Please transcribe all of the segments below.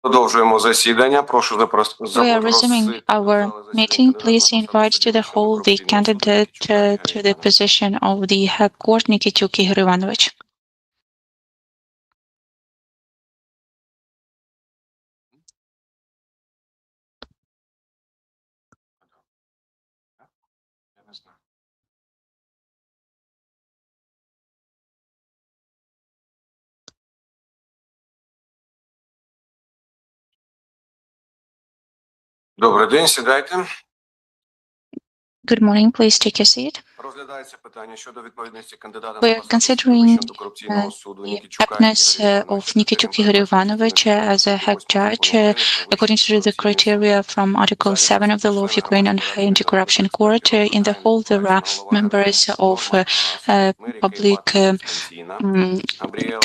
Продовжуємо засідання. Прошу We are resuming our meeting. Please invite to the hall the candidate to the position of the head court, Nikitchuk Ihor Ivanovych. Добрий день, сідайте. Good morning. Please take your seat. Розглядається питання щодо відповідності кандидата We are considering the aptness of Nikitchuk Ihor Ivanovych as a head judge according to the criteria from Article 7 of the Law of Ukraine on High Anti-Corruption Court. In the whole, there are members of Public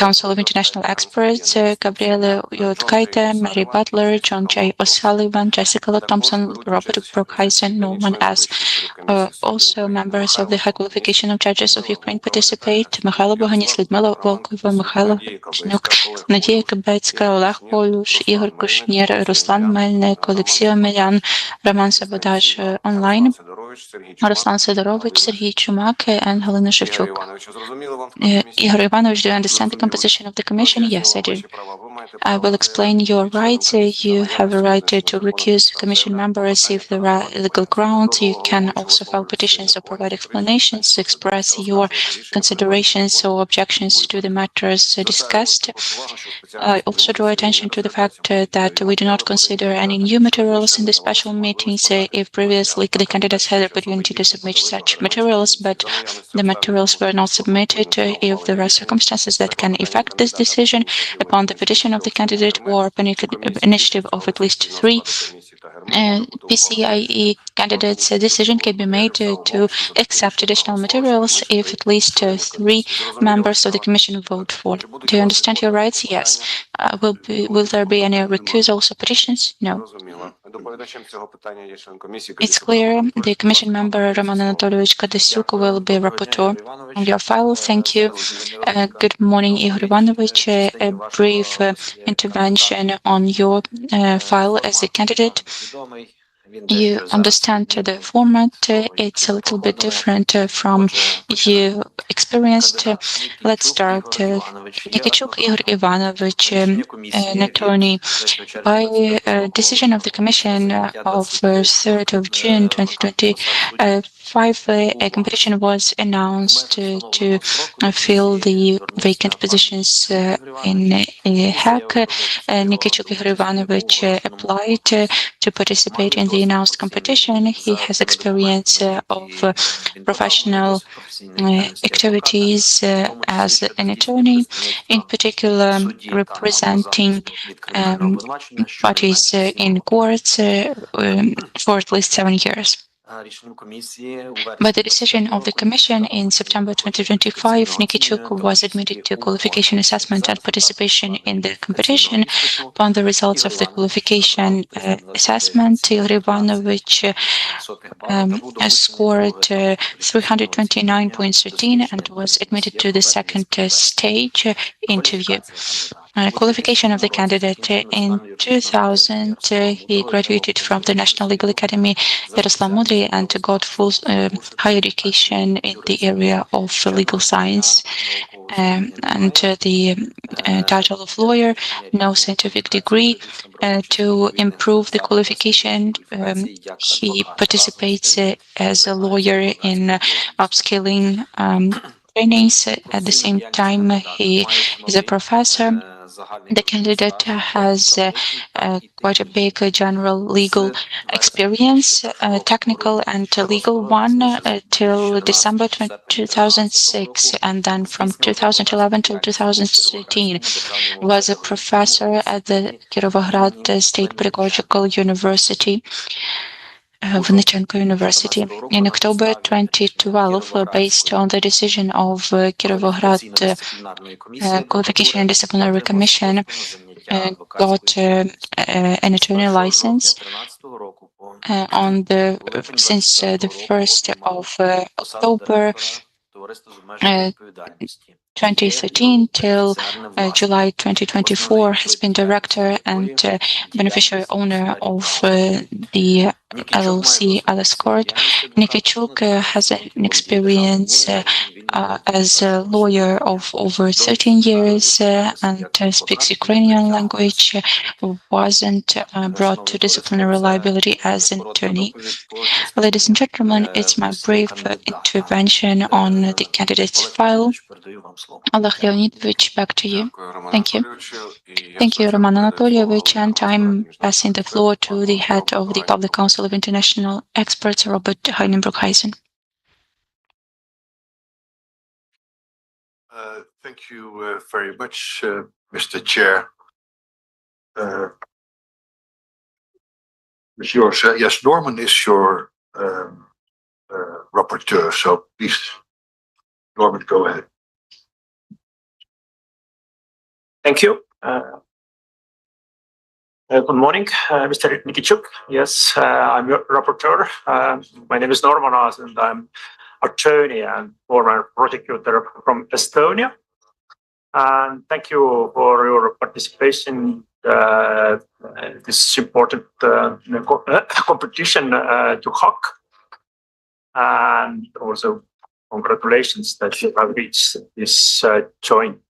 Council of International Experts, Gabriele Yotkaite, Mary Butler, John J. O'Sullivan, Jessica Thompson, Robert Brookhuizen, Norman S. Also members of the High Qualification of Judges of Ukraine participate: Михайло Боганіс, Людмила Волкова, Михайло Чнюк, Надія Кибецька, Олег Полюш, Ігор Кушнір, Руслан Мельник, Олексій Омелян, Роман Сабодаж онлайн, Руслан Сидорович, Сергій Чумак, and Галина Шевчук. Ihor Ivanovich, do you understand the composition of the commission? Yes, I do. I will explain your rights. You have a right to recuse commission members if there are legal grounds. You can also file petitions or provide explanations to express your considerations or objections to the matters discussed. I also draw attention to the fact that we do not consider any new materials in the special meetings if previously the candidates had the opportunity to submit such materials, but the materials were not submitted. If there are circumstances that can affect this decision upon the petition of the candidate or upon initiative of at least 3 PCIe candidates, a decision can be made to accept additional materials if at least 3 members of the commission vote for. Do you understand your rights? Yes. Will there be any recusals or petitions? No. It's clear. The commission member Roman Anatolyevich Kadysyuk will be rapporteur on your file. Thank you. Good morning, Ihor Ivanovych. A brief intervention on your file as a candidate. You understand the format. It's a little bit different from you experienced. Let's start. Nikitchuk Ihor Ivanovych, an attorney. By decision of the Commission of 3rd of June 2025, a competition was announced to fill the vacant positions in HAC. Nikitchuk Ihor Ivanovych applied to participate in the announced competition. He has experience of professional activities as an attorney, in particular representing parties in courts for at least 7 years. By the decision of the Commission in September 2025, Nikitchuk was admitted to qualification assessment and participation in the competition. Upon the results of the qualification assessment, Ihor Ivanovych scored 329.13 and was admitted to the second stage interview. Qualification of the candidate. In 2000, he graduated from the National Legal Academy Yaroslav Mudry and got full higher education in the area of legal science and the title of lawyer, no scientific degree. To improve the qualification, he participates as a lawyer in upskilling trainings. At the same time, he is a professor. The candidate has quite a big general legal experience, technical and legal one, till December 2006, and then from 2011 till 2013 was a professor at the Kirovohrad State Pedagogical University. Vinnychenko University. In October 2012, based on the decision of Kirovohrad Qualification and Disciplinary Commission, got an attorney license. Since the 1st of October 2013 till July 2024 has been director and beneficiary owner of the LLC Alice Court. Nikitchuk has an experience as a lawyer of over 13 years and speaks Ukrainian language, wasn't brought to disciplinary liability as an attorney. Ladies and gentlemen, it's my brief intervention on the candidate's file. Oleg Leonidovich, back to you. Thank you. Thank you, Roman Anatolievich, and I'm passing the floor to the head of the Public Council of International Experts, Robert Heinenbroek-Heisen. Thank you very much, Mr. Chair. Yes, Norman is your rapporteur, so please, Norman, go ahead. Thank you. Good morning, Mr. Nikitchuk. Yes, I'm your rapporteur. My name is Norman Aas, and I'm attorney and former prosecutor from Estonia. And thank you for your participation in this important competition to HAK. And also congratulations that you have reached this joint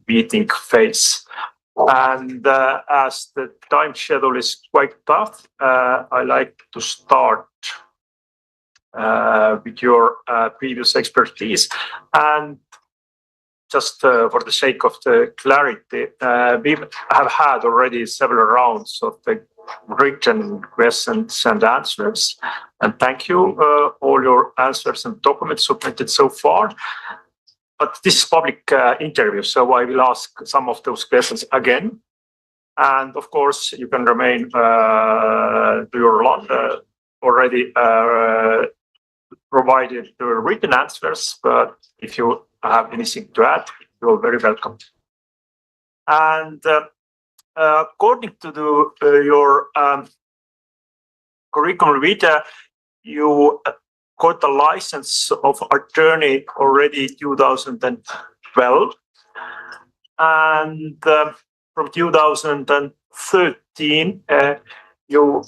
meeting phase. And as the time schedule is quite tough, I like to start with your previous expertise. And just for the sake of the clarity, we have had already several rounds of the written questions and answers. And thank you, all your answers and documents submitted so far. But this is public interview, so I will ask some of those questions again. And of course, you can remain to your already provided the written answers, but if you have anything to add, you're very welcome. And according to your curriculum vitae, you got a license of attorney already 2012, and from 2013 you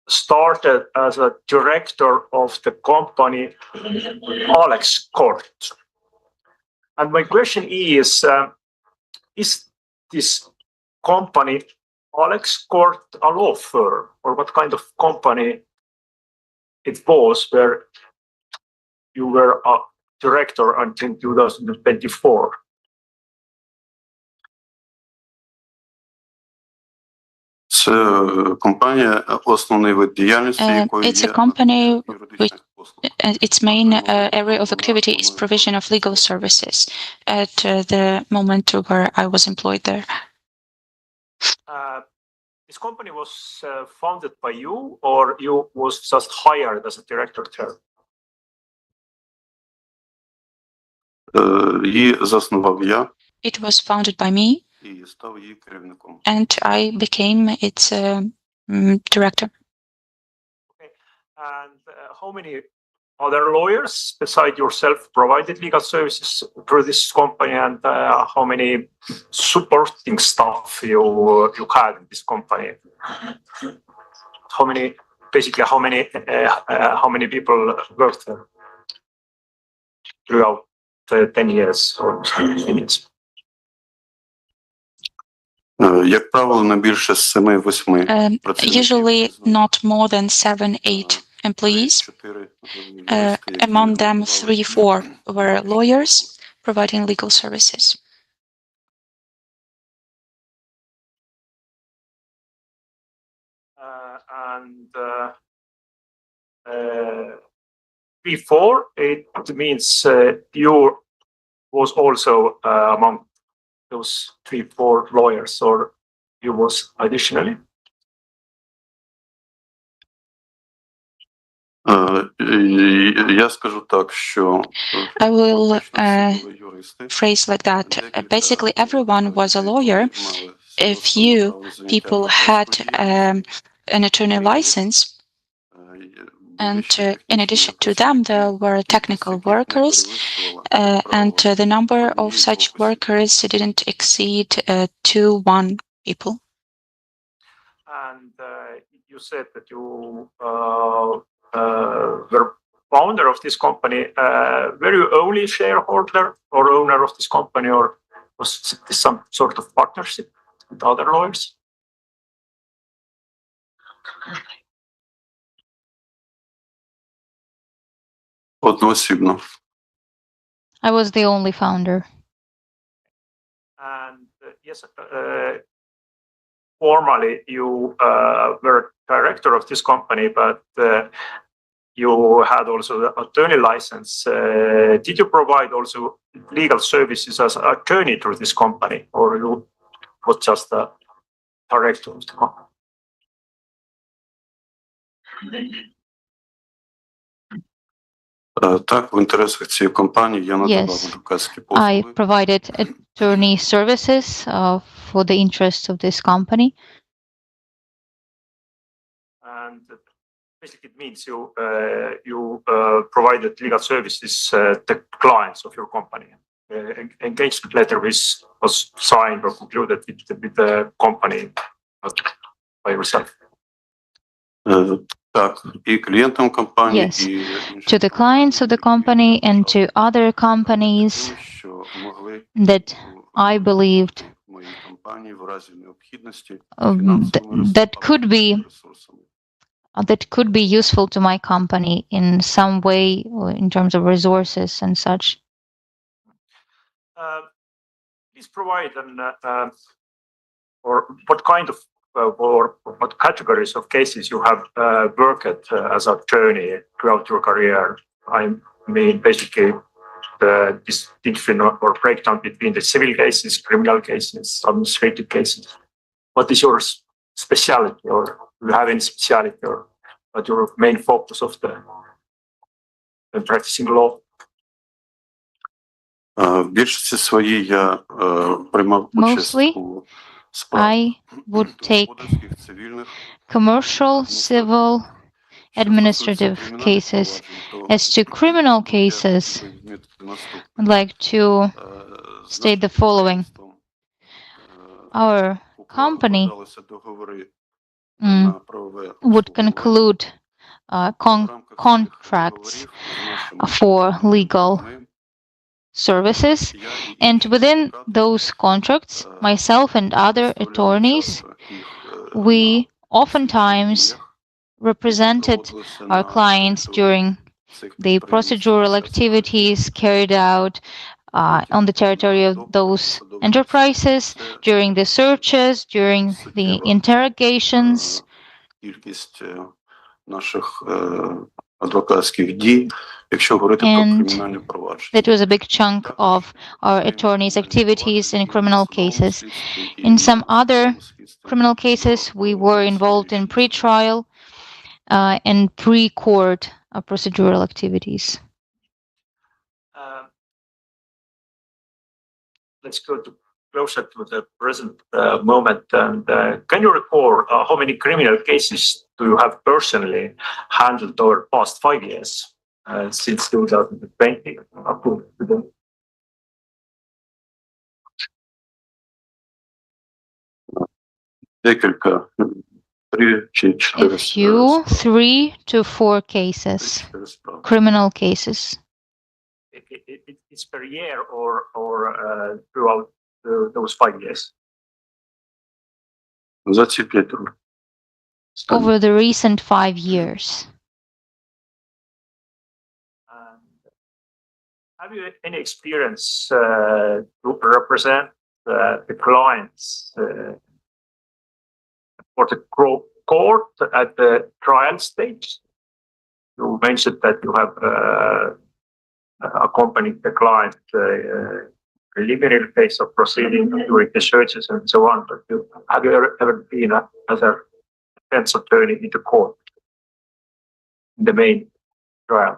started as a director of the company Alex Court. And my question is this company Alex Court a law firm, or what kind of company it was where you were a director until 2024? It's a company which its main area of activity is provision of legal services at the moment where I was employed there. This company was founded by you, or you was just hired as a director there? It was founded by me, and I became its director. Okay. And how many other lawyers beside yourself provided legal services through this company, and how many supporting staff you had in this company? How many people worked there throughout the 10 years or minutes? Usually not more than 7-8 employees. Among them, 3-4 were lawyers providing legal services. Before, it means you was also among those 3-4 lawyers, or you was additionally? I will phrase like that. Basically, everyone was a lawyer. A few people had an attorney license, And in addition to them, there were technical workers, and the number of such workers didn't exceed 1 people. And you said that you were founder of this company. Were you only shareholder or owner of this company, or was this some sort of partnership with other lawyers? Одноосібно. I was the only founder. And yes, formally you were director of this company, but you had also the attorney license. Did you provide also legal services as attorney to this company, or you was just the director of the company? Так, в інтересах цієї компанії я надавав Yes, адвокатські I послуги. provided attorney services for the interests of this company. And basically it means you provided legal services to clients of your company. Engagement letter was signed or concluded with the company, not by yourself. Так, і клієнтам компанії, Yes, і to the clients of the company and to other companies що могли that I believed в моїй компанії в разі необхідності that could be useful to my company in some way, or in terms of resources and such. Please provide or what kind of or what categories of cases you have worked as attorney throughout your career. I mean, basically the distinction or breakdown between the civil cases, criminal cases, administrative cases. What is your specialty, or do you have any specialty, or what your main focus of the practicing law? В більшості своїй я приймав участь Mostly, у справах I would take господарських, цивільних. commercial, civil, administrative cases. As to criminal cases, I'd like to state the following. Our company would conclude contracts for legal services, and within those contracts, myself and other attorneys, we oftentimes represented our clients during the procedural activities carried out on the territory of those enterprises, during the searches, during the interrogations. Кількість наших адвокатських дій, якщо говорити про кримінальні провадження. That was a big chunk of our attorneys' activities in criminal cases. In some other criminal cases, we were involved in pre-trial and pre-court procedural activities. Let's go closer to the present moment. And can you recall how many criminal cases do you have personally handled over the past 5 years, since 2020 up to today? Декілька, 3 чи 4 A few, 3 to 4 cases, criminal cases. It's per year or throughout those 5 years? За ці 5 років. Over the recent 5 years. Have you any experience to represent the clients for the court at the trial stage? You mentioned that you have accompanied the client preliminary phase of proceeding during the searches and so on. But have you ever been as a defense attorney in the court, in the main trial?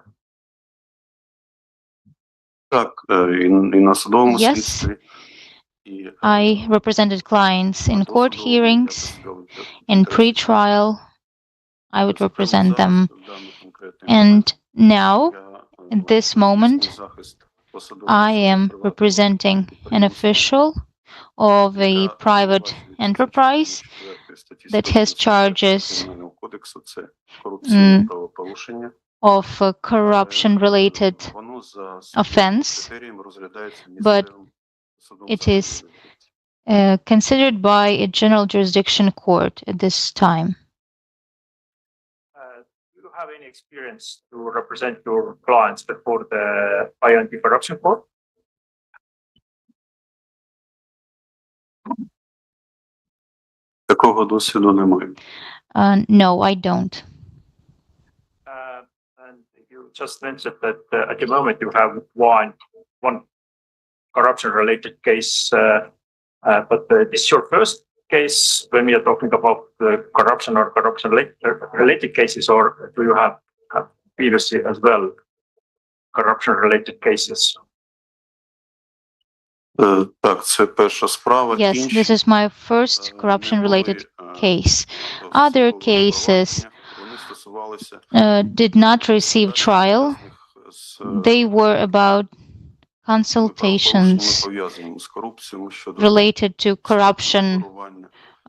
Так, і на судовому Yes. слідстві. I represented clients in court hearings, in pre-trial. I would represent them And now, at this moment, I am representing an official of a private enterprise that has charges of a corruption-related offense, but it is considered by a general jurisdiction court at this time. Do you have any experience to represent your clients before the anti-corruption court? Такого досвіду немає. No, I don't. And you just mentioned that at the moment you have one corruption-related case, but this is your first case when we are talking about corruption or corruption-related cases, or do you have previously as well corruption-related cases? Так, це перша справа. Yes, this is my first corruption-related case. Other cases did not receive trial. They were about consultations related to corruption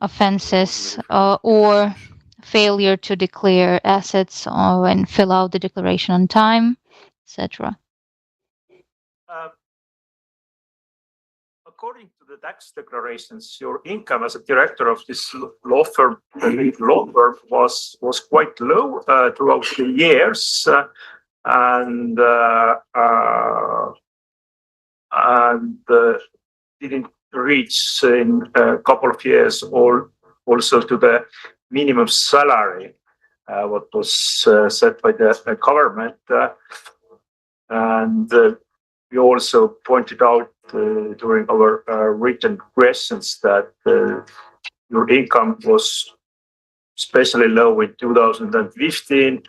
offenses or failure to declare assets and fill out the declaration on time, etc. According to the tax declarations, your income as a director of this law firm was quite low throughout the years, and didn't reach in a couple of years also to the minimum salary what was set by the government, and we also pointed out during our written questions that your income was especially low in 2015,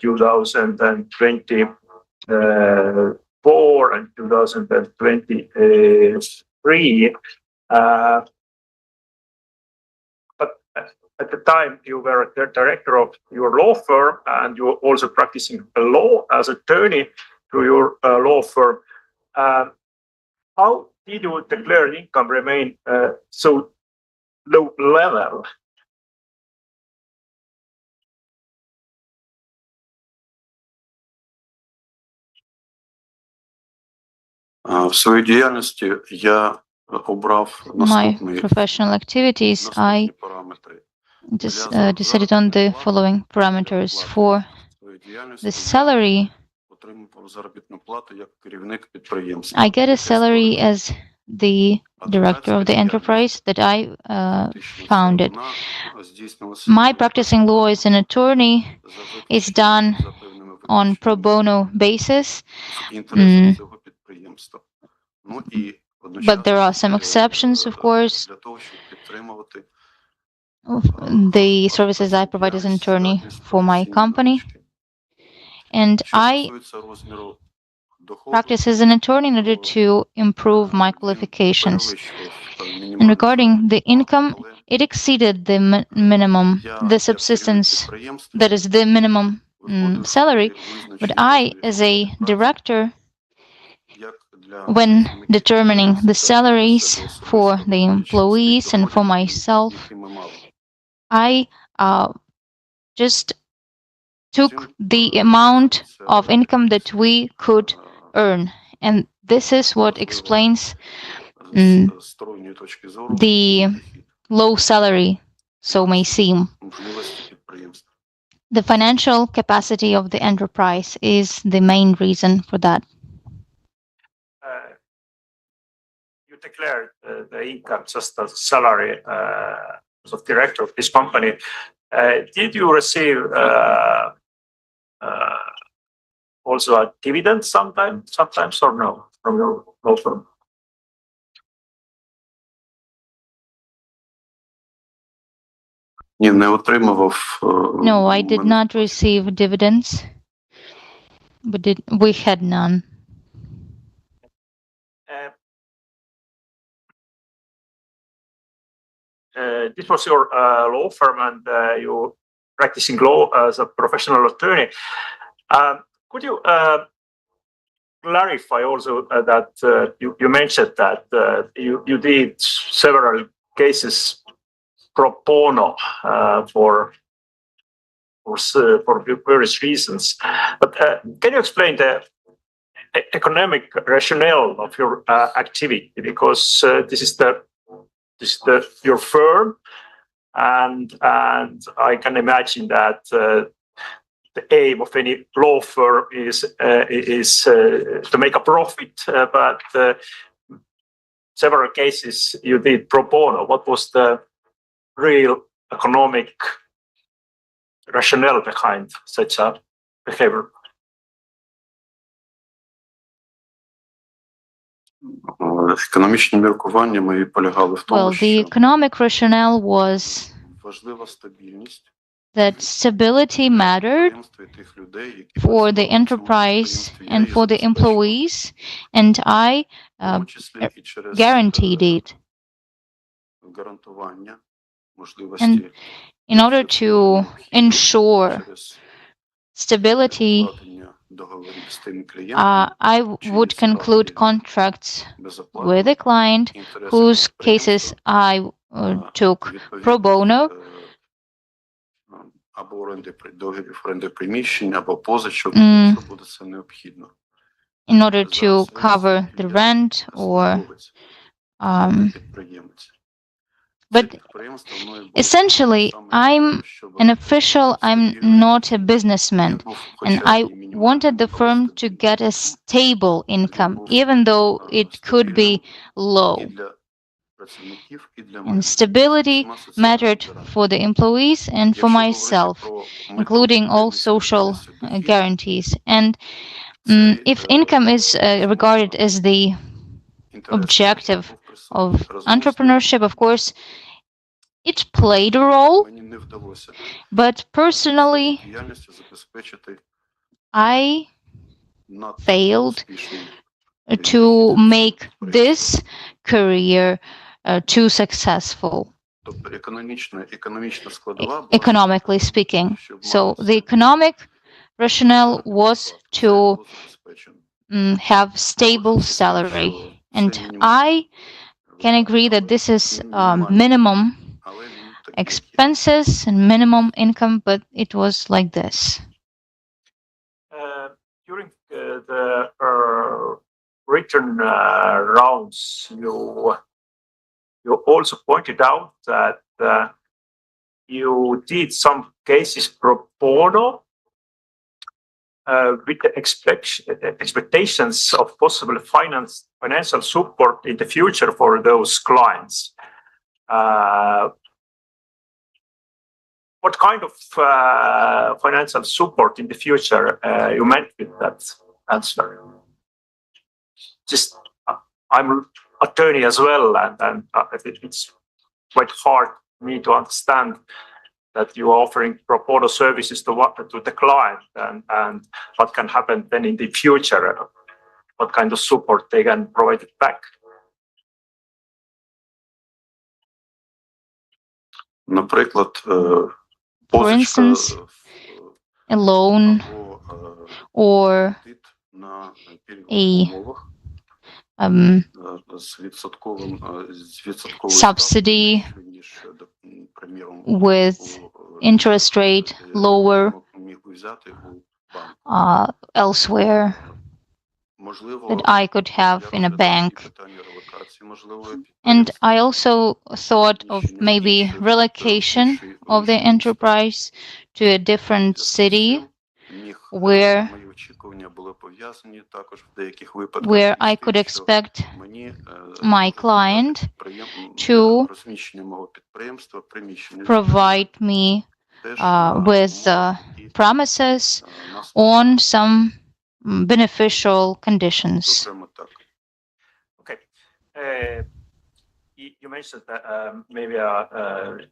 2024, and 2023. But at the time, you were the director of your law firm, and you were also practicing law as attorney to your law firm. How did your declared income remain so low level? В своїй діяльності я обрав My наступні professional activities, I параметри. decided on the following parameters. For the salary, Отримував заробітну плату як керівник підприємства. I get a salary as the director of the enterprise that I founded. My practicing law as an attorney is done on pro bono basis, but there are some exceptions, of course. The services I provide as an attorney for my company, and I practice as an attorney in order to improve my qualifications. And regarding the income, it exceeded the minimum, the subsistence, that is the minimum salary. But I, as a director, when determining the salaries for the employees and for myself, I just took the amount of income that we could earn. And this is what explains the low salary, so may seem. The financial capacity of the enterprise is the main reason for that. You declared the income just as salary as a director of this company. Did you receive also a dividend sometimes or no from your law firm? Ні, не отримував. No, I did not receive dividends, but we had none. This was your law firm, and you practicing law as a professional attorney. Could you clarify also that you mentioned that you did several cases pro bono for various reasons, but can you explain the economic rationale of your activity? Because this is your firm, and I can imagine that the aim of any law firm is to make a profit, but several cases you did pro bono. What was the real economic rationale behind such a behavior? Економічні міркування мої полягали в тому, Well, the що economic rationale was важлива стабільність that stability mattered підприємства і тих людей, які for the працювали в цьому enterprise підприємстві. and for the employees, and I В тому числі і через guaranteed it гарантування And можливості in order to ensure через stability. укладення договорів з тими клієнтами I would conclude contracts with a client whose cases I took pro bono або договорів оренди приміщень, або позичок, Mm. якщо буде це необхідно. in order to cover the rent or Підприємець. but essentially I'm an official, I'm not a businessman, and I wanted the firm to get a stable income, even though it could be low. And stability mattered for the employees and for myself, including all social guarantees. And if income is regarded as the objective of entrepreneurship, of course, it played a role, but personally, I failed to make this career too successful, economically speaking. So the economic rationale was to have stable salary, and I can agree that this is minimum expenses and minimum income, but it was like this. During the written rounds, you also pointed out that you did some cases pro bono with the expectations of possible financial support in the future for those clients. What kind of financial support in the future you meant with that answer? Just, I'm attorney as well, and it's quite hard for me to understand that you are offering pro bono services to the client, and what can happen then in the future, what kind of support they can provide it back. Наприклад, For instance, a loan or a subsidy with interest rate lower elsewhere that I could have in a bank. And I also thought of maybe relocation of the enterprise to a different city where I could expect my client to provide me with promises on some beneficial conditions. Okay. You mentioned that maybe that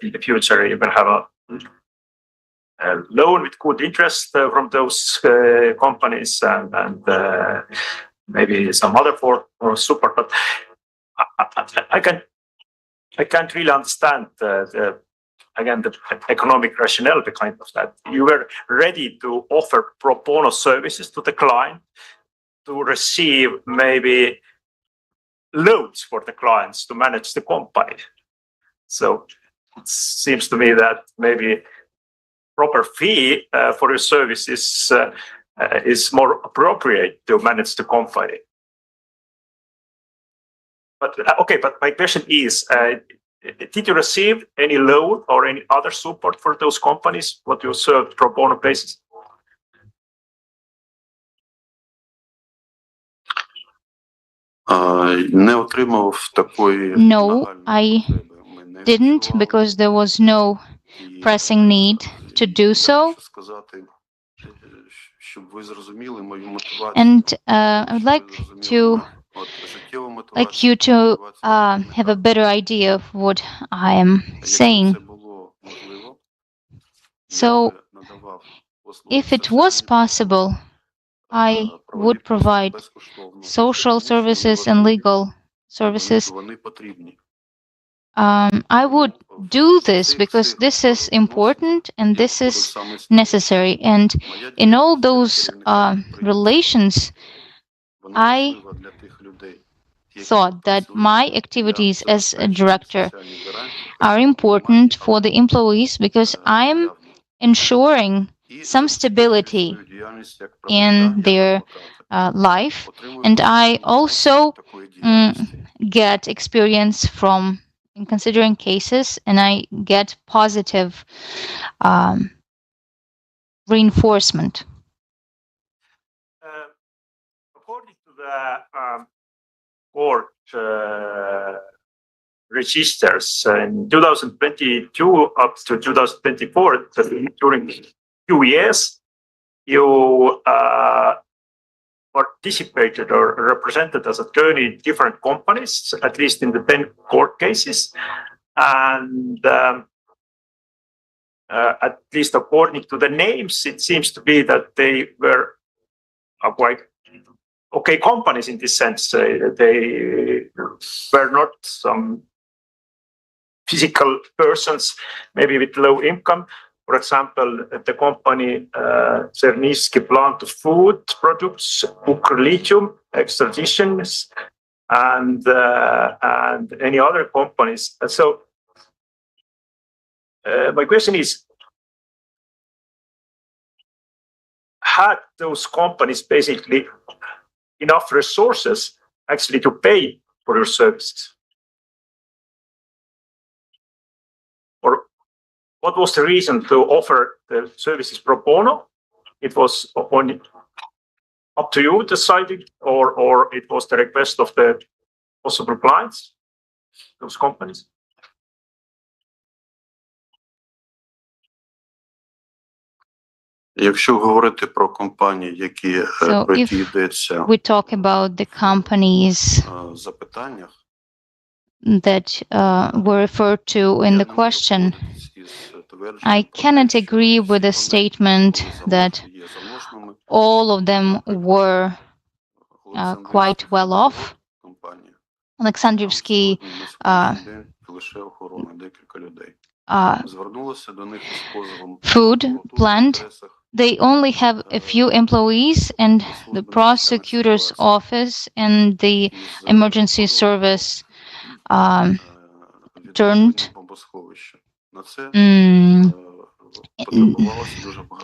in the future you can have a loan with good interest from those companies, and maybe some other form of support. But I can't really understand again, the economic rationale behind of that. You were ready to offer pro bono services to the client to receive maybe loans for the clients to manage the company. So it seems to me that maybe proper fee for your services is more appropriate to manage the company. But okay, but my question is, did you receive any loan or any other support for those companies, what you served pro bono basis? Не отримав такої No, нагальної I потреби. Ми не didn't, відчували. because there was no І, pressing need to do я so. хочу сказати, щоб ви зрозуміли мою мотивацію. And I would like to like you to have a better idea of what I am saying. So, if it was possible, I would provide social services and legal services. I would do this because this is important and this is necessary. And in all those relations, I thought that my activities as a director are important for the employees because I'm ensuring some stability in their life, and I also get experience from in considering cases, and I get positive reinforcement. According to the court registers in 2022 up to 2024, during 2 years, you participated or represented as attorney in different companies, at least in the 10 court cases. And at least according to the names, it seems to be that they were quite okay companies in this sense. They were not some physical persons, maybe with low income. For example, the company Czernivsky plant of food products, Lithium extraditions, and any other companies. So my question is, had those companies basically enough resources actually to pay for your services? Or what was the reason to offer the services pro bono? It was only up to you decided, or it was the request of the possible clients, those companies? Якщо говорити про компанії, які про які йдеться We talk about the companies в запитаннях, that were referred to in the question. I cannot agree with the statement that all of them were quite well off. Alexandrivsky food plant, they only have a few employees, and the prosecutor's office and the emergency service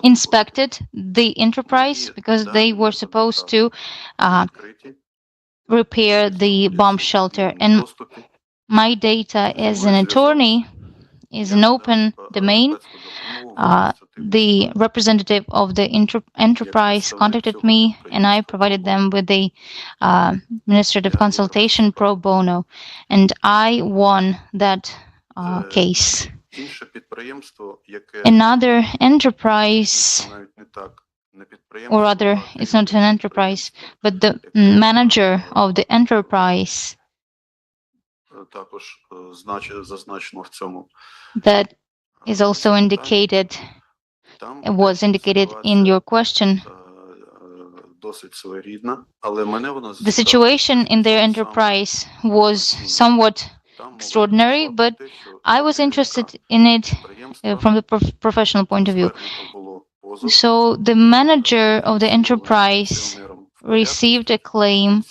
inspected the enterprise because they were supposed to repair the bomb shelter. And my data as an attorney is an open domain. The representative of the enterprise contacted me, and I provided them with the administrative consultation pro bono, and I won that case. Another enterprise, or rather, it's not an enterprise, but the manager of the enterprise that is also indicated, was indicated in your question. The situation in their enterprise was somewhat extraordinary, but I was interested in it from the professional point of view. So the manager of the enterprise received a claim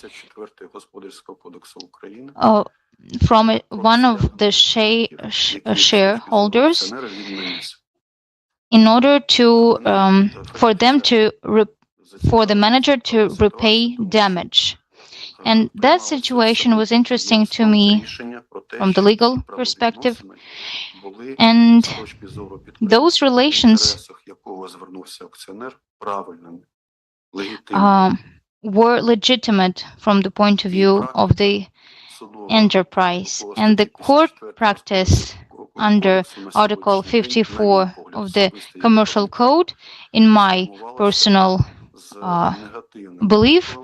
from one of the shareholders in order to for the manager to repay damage. And that situation was interesting to me from the legal perspective. And those relations were legitimate from the point of view of the enterprise. And the court practice under Article 54 of the Commercial Code, in my personal belief,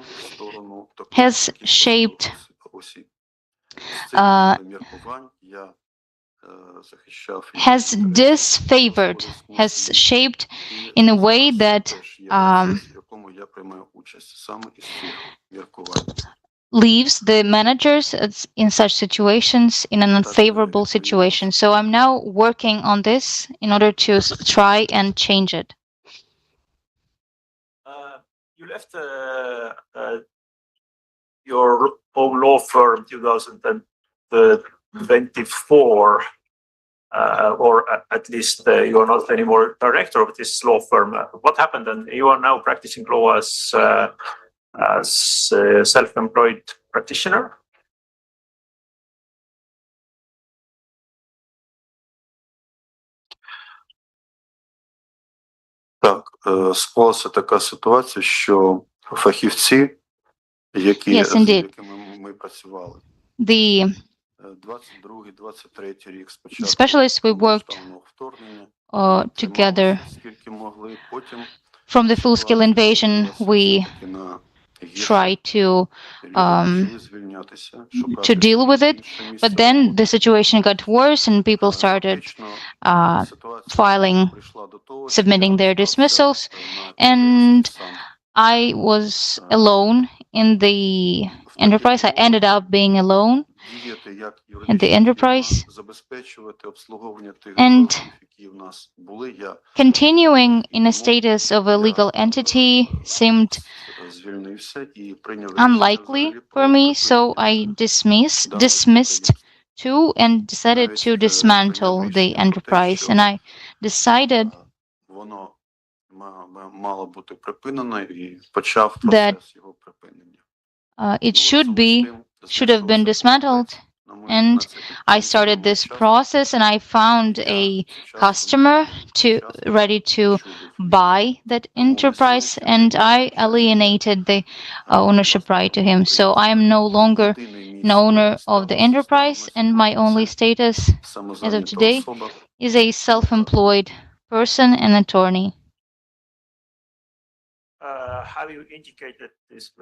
has shaped has shaped in a way that leaves the managers in such situations in an unfavorable situation. So I'm now working on this in order to try and change it. You left your own law firm 2024, or at least you are not anymore director of this law firm. What happened? And you are now practicing law as a self-employed practitioner. Так, склалася така ситуація, що фахівці, з якими ми працювали, The 22-23 рік specialists we worked together from the full-scale invasion, we try to deal with it, but then the situation got worse and people started submitting their dismissals, and I was alone in the enterprise. I ended up being alone in the enterprise, and continuing in a status of a legal entity seemed unlikely for me, so I dismissed too and decided to dismantle the enterprise. And I decided that it should have been dismantled, and I started this process, and I found a customer ready to buy that enterprise, and I alienated the ownership right to him. So I am no longer an owner of the enterprise, and my only status as of today is a self-employed person and attorney. Have you indicated this?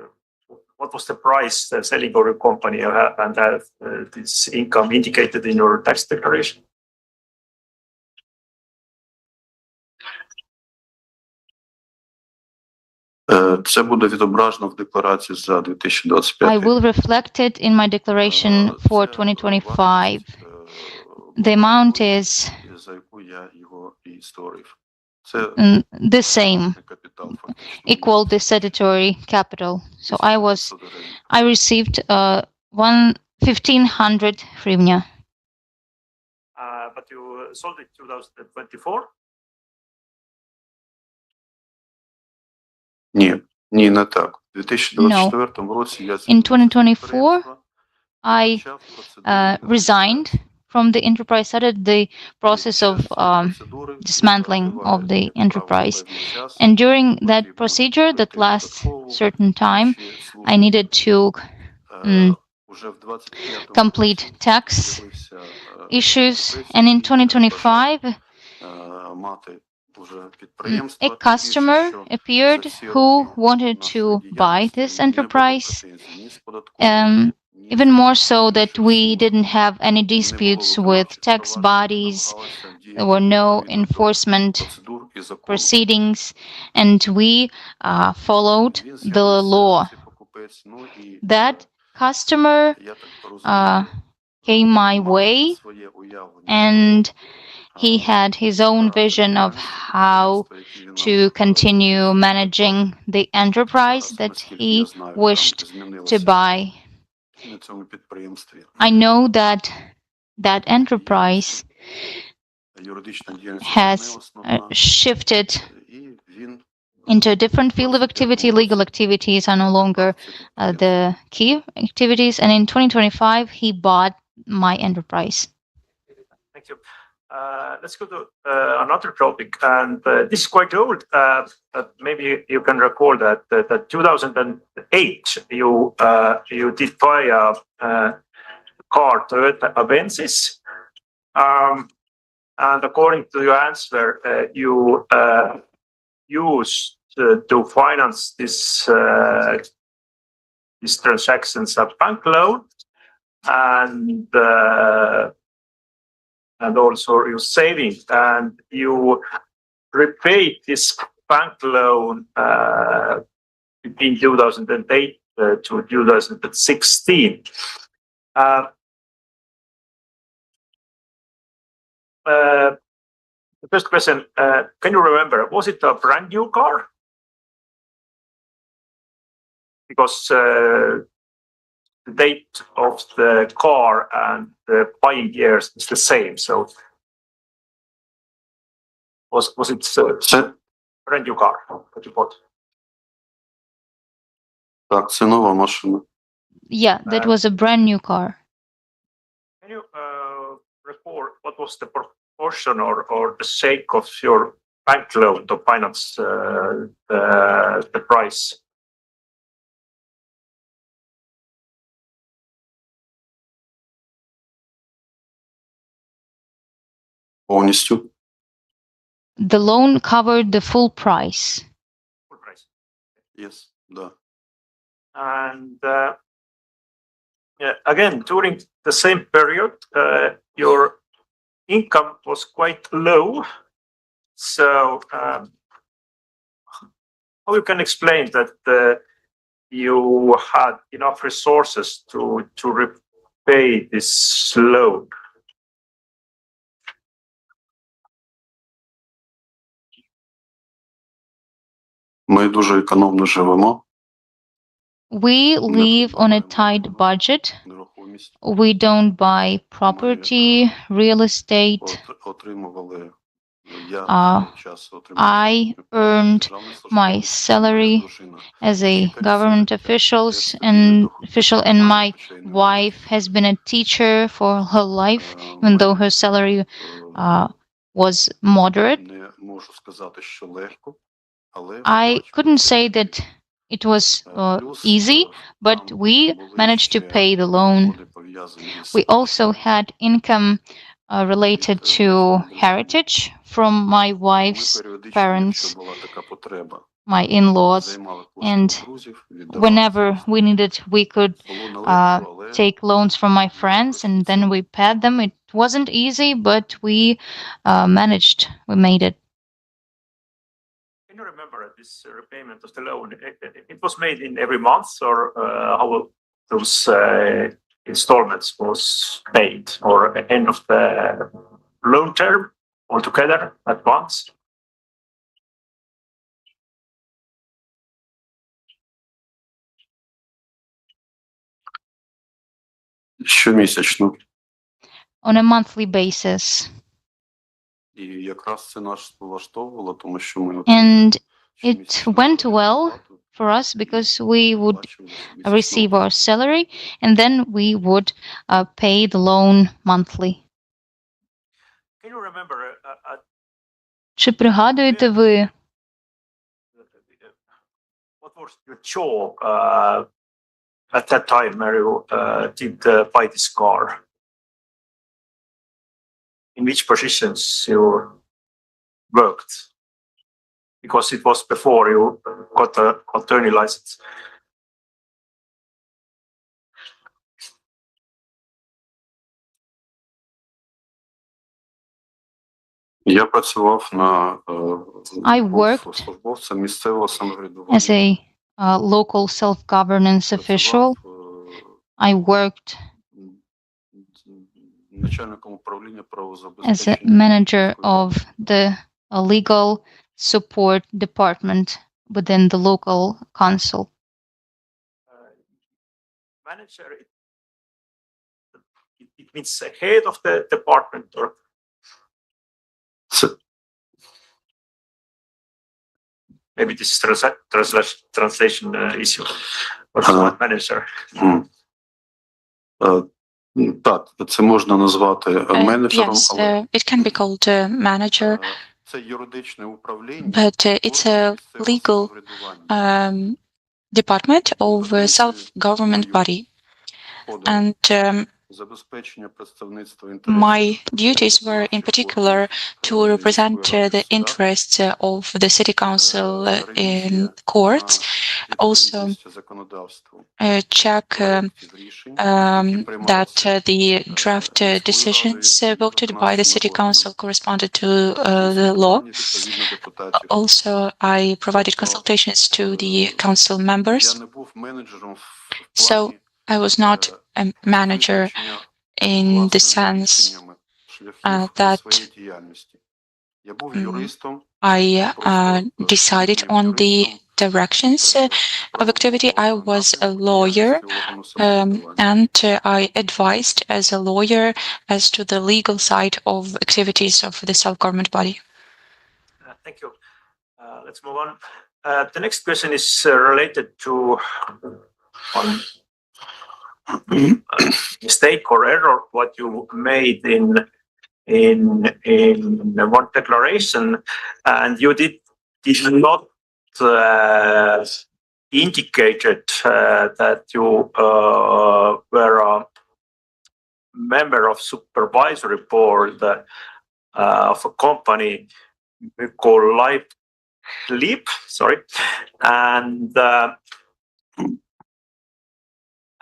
What was the price selling of your company, and have this income indicated in your tax declaration? Це буде відображено в декларації за 2025. I will reflect it in my declaration for 2025. The amount is the same, equal the statutory capital. So I received 1,500 hryvnia. But you sold it in 2024? Ні, не так. У 2024 році я In 2024, I resigned from the enterprise, started the process of dismantling of the enterprise. And during that procedure that lasts certain time, I needed to complete tax issues. And in 2025, a customer appeared who wanted to buy this enterprise. Even more so that we didn't have any disputes with tax bodies, there were no enforcement proceedings, and we followed the law. That customer came my way, and he had his own vision of how to continue managing the enterprise that he wished to buy. I know that that enterprise has shifted into a different field of activity. Legal activities are no longer the key activities, and in 2025 he bought my enterprise. Thank you. Let's go to another topic, and this is quite old. Maybe you can recall that 2008 you did buy a car Toyota Avensis, and according to your answer, you used to finance this these transactions a bank loan, and also your savings, and you repaid this bank loan between 2008 to 2016. The first question, can you remember, was it a brand new car? Because the date of the car and the buying years is the same. So was it a brand new car that you bought? Так, це нова машина. Yeah, that was a brand new car. Can you report what was the proportion or the sake of your bank loan to finance the price? Повністю. The loan covered the full price. Full price. Yes, да. And again, during the same period, your income was quite low. So how you can explain that you had enough resources to repay this loan? Ми дуже економно живемо. We live on a tight budget. Нерухомість. We don't buy property, real estate. Отримували. I earned my salary as a government official, and my wife has been a teacher for her life, even though her salary was moderate. I couldn't say that it was easy, but we managed to pay the loan. We also had income related to heritage from my wife's parents, my in-laws, and whenever we needed, we could take loans from my friends, and then we paid them. It wasn't easy, but we managed. We made it. Can you remember this repayment of the loan? It was made in every month, or how those installments was paid, or at the end of the loan term altogether at once? Щомісячно. On a monthly basis. І якраз це нас влаштовувало, тому що ми And it went well for us because we would receive our salary and then we would pay the loan monthly. Can you remember Чи пригадуєте ви, what was your job at that time when you did buy this car? In which positions you worked? Because it was before you got the attorney license. Я працював на I worked службовцем місцевого самоврядування. as a local self-governance official. I worked начальником управління as a правозабезпечення manager of the legal support department within the local council. Manager, it means head of the department, or Це maybe this is translation issue. Or manager. Так, це можна назвати менеджером, Yes, але it can be called a manager, це юридичне управління. but it's a legal department of a self-government body. And Забезпечення представництва my duties were in particular to represent the interests of the city council in courts, also check that the draft decisions voted by the city council corresponded to the law. Also, I provided consultations to the council members. So I was not a manager in the sense that I decided on the directions of activity. I was a lawyer, and I advised as a lawyer as to the legal side of activities of the self-government body. Thank you. Let's move on. The next question is related to mistake or error what you made in one declaration, and you did not indicated that you were a member of supervisory board of a company called Leap,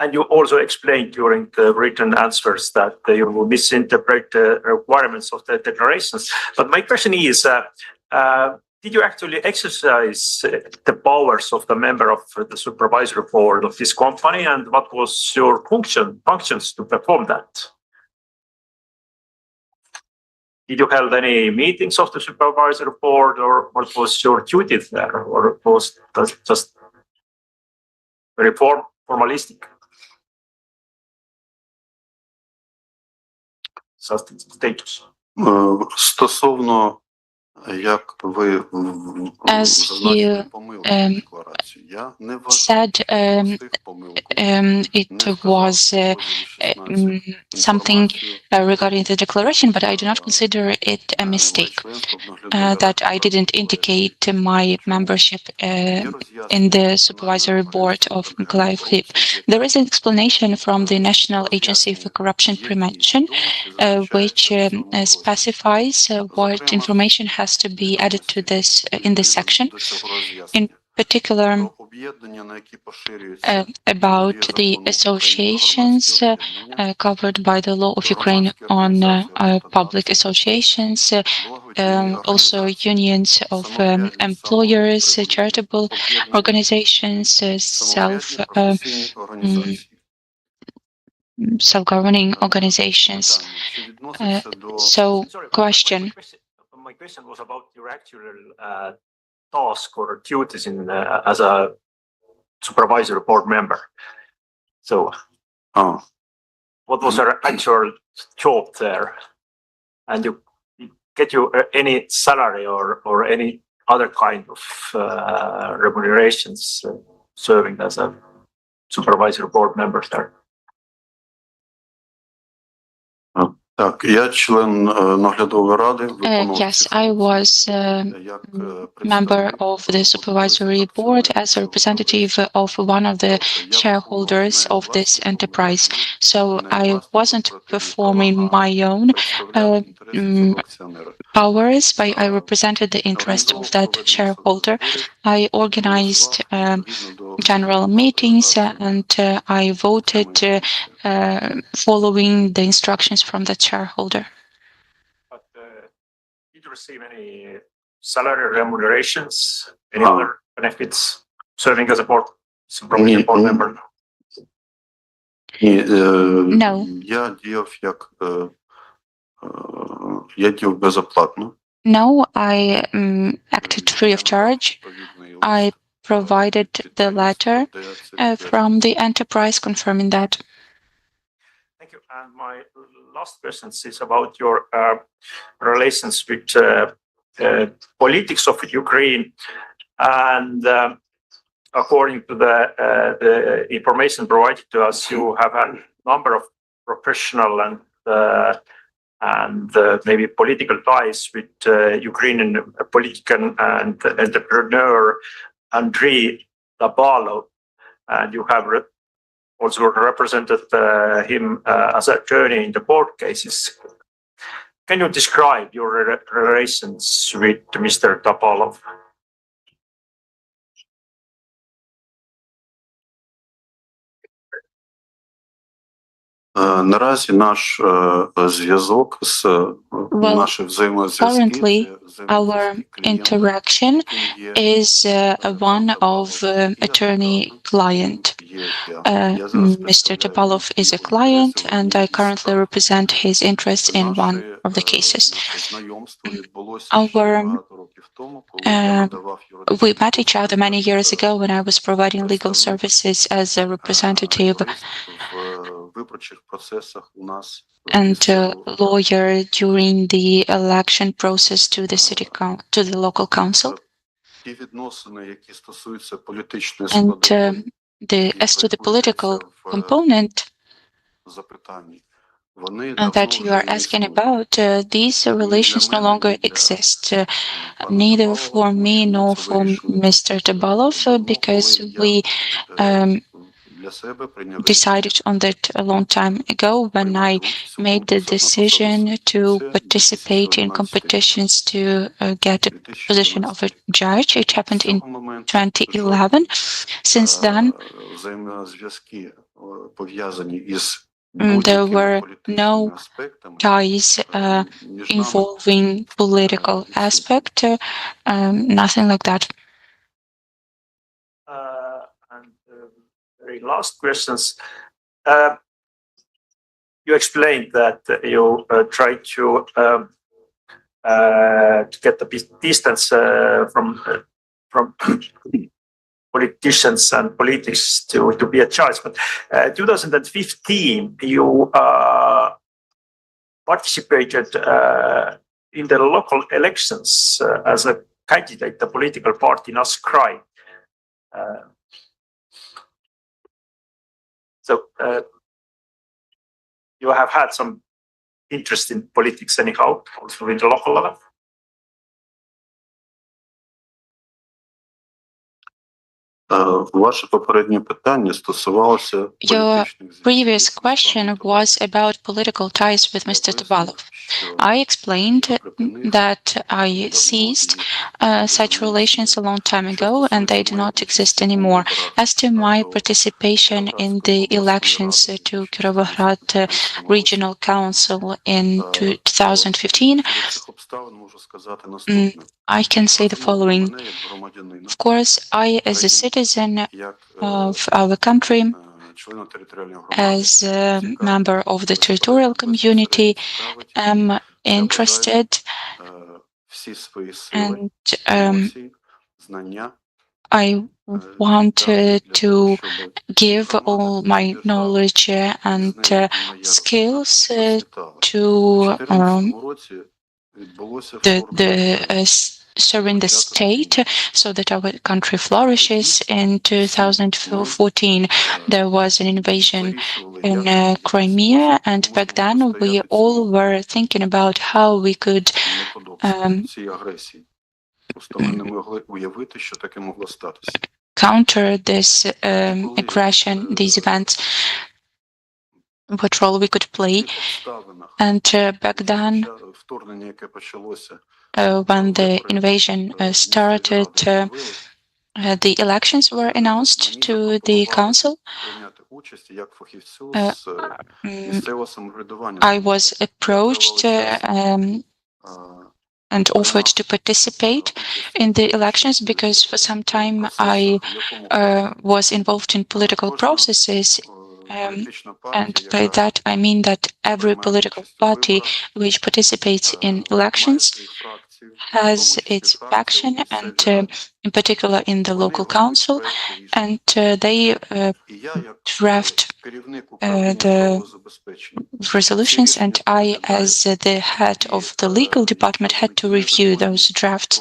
and you also explained during the written answers that you misinterpret the requirements of the declarations. But my question is, did you actually exercise the powers of the member of the supervisory board of this company, and what was your functions to perform that? Did you hold any meetings of the supervisory board, or what was your duty there, or was that just very formalistic? Status. Стосовно як ви зазначили помилку в декларації, я не said it was something regarding the declaration, but I do not consider it a mistake that I didn't indicate my membership in the supervisory board of Mykolaiv HIP. There is an explanation from the National Agency for Corruption Prevention, which specifies what information has to be added to this in this section. In particular, about the associations covered by the law of Ukraine on public associations, also unions of employers, charitable organizations, self-governing organizations. So, question. My question was about your actual task or duties as a supervisory board member. So, what was your actual job there? And you get you any salary or any other kind of remunerations serving as a supervisory board member there? Так, я член наглядової ради. Yes, I was a member of the supervisory board as a representative of one of the shareholders of this enterprise. So I wasn't performing my own powers, but I represented the interest of that shareholder. I organized general meetings and I voted following the instructions from that shareholder. But did you receive any salary remunerations, any other benefits serving as a supervisory board member? Ні, No. я діяв як Я діяв безоплатно. No, I acted free of charge. I provided the letter from the enterprise confirming that. Thank you. And my last question is about your relations with politics of Ukraine. And according to the information provided to us, you have a number of professional and maybe political ties with Ukrainian politician and entrepreneur Andrei Dabalov, and you have also represented him as an attorney in the court cases. Can you describe your relations with Mr. Dabalov? Наразі наш зв'язок з наші взаємозв'язки Currently, our interaction is one of attorney-client. Mr. Topalov is a client, and I currently represent his interests in one of the cases. We met each other many years ago when I was providing legal services as a representative and lawyer during the election process to the local council. And as to the political component that you are asking about, these relations no longer exist, neither for me nor for Mr. Dabalov, because we decided on that a long time ago when I made the decision to participate in competitions to get a position of a judge. It happened in 2011. Since then, there were no ties involving political aspect, nothing like that. And very last questions. You explained that you tried to get a bit distance from politicians and politics to be a judge. But 2015, you participated in the local elections as a candidate, the political party in Askrai. So you have had some interest in politics anyhow, also in the local level? Ваше попереднє питання стосувалося Your previous question was about political ties with Mr. Dabalov. I explained that I ceased such relations a long time ago and they do not exist anymore. As to my participation in the elections to Kirovohrad Regional Council in 2015, I can say the following. Of course, I, as a citizen of our country, as a member of the territorial community, am interested and I wanted to give all my knowledge and skills to serving the state so that our country flourishes. In 2014, there was an invasion in Crimea, and back then we all were thinking about how we could counter this aggression, these events, what role we could play. And back then, when the invasion started, the elections were announced to the council. I was approached and offered to participate in the elections because for some time I was involved in political processes And by that, I mean that every political party which participates in elections has its faction, and in particular in the local council, and they draft the resolutions, and I, as the head of the legal department, had to review those drafts.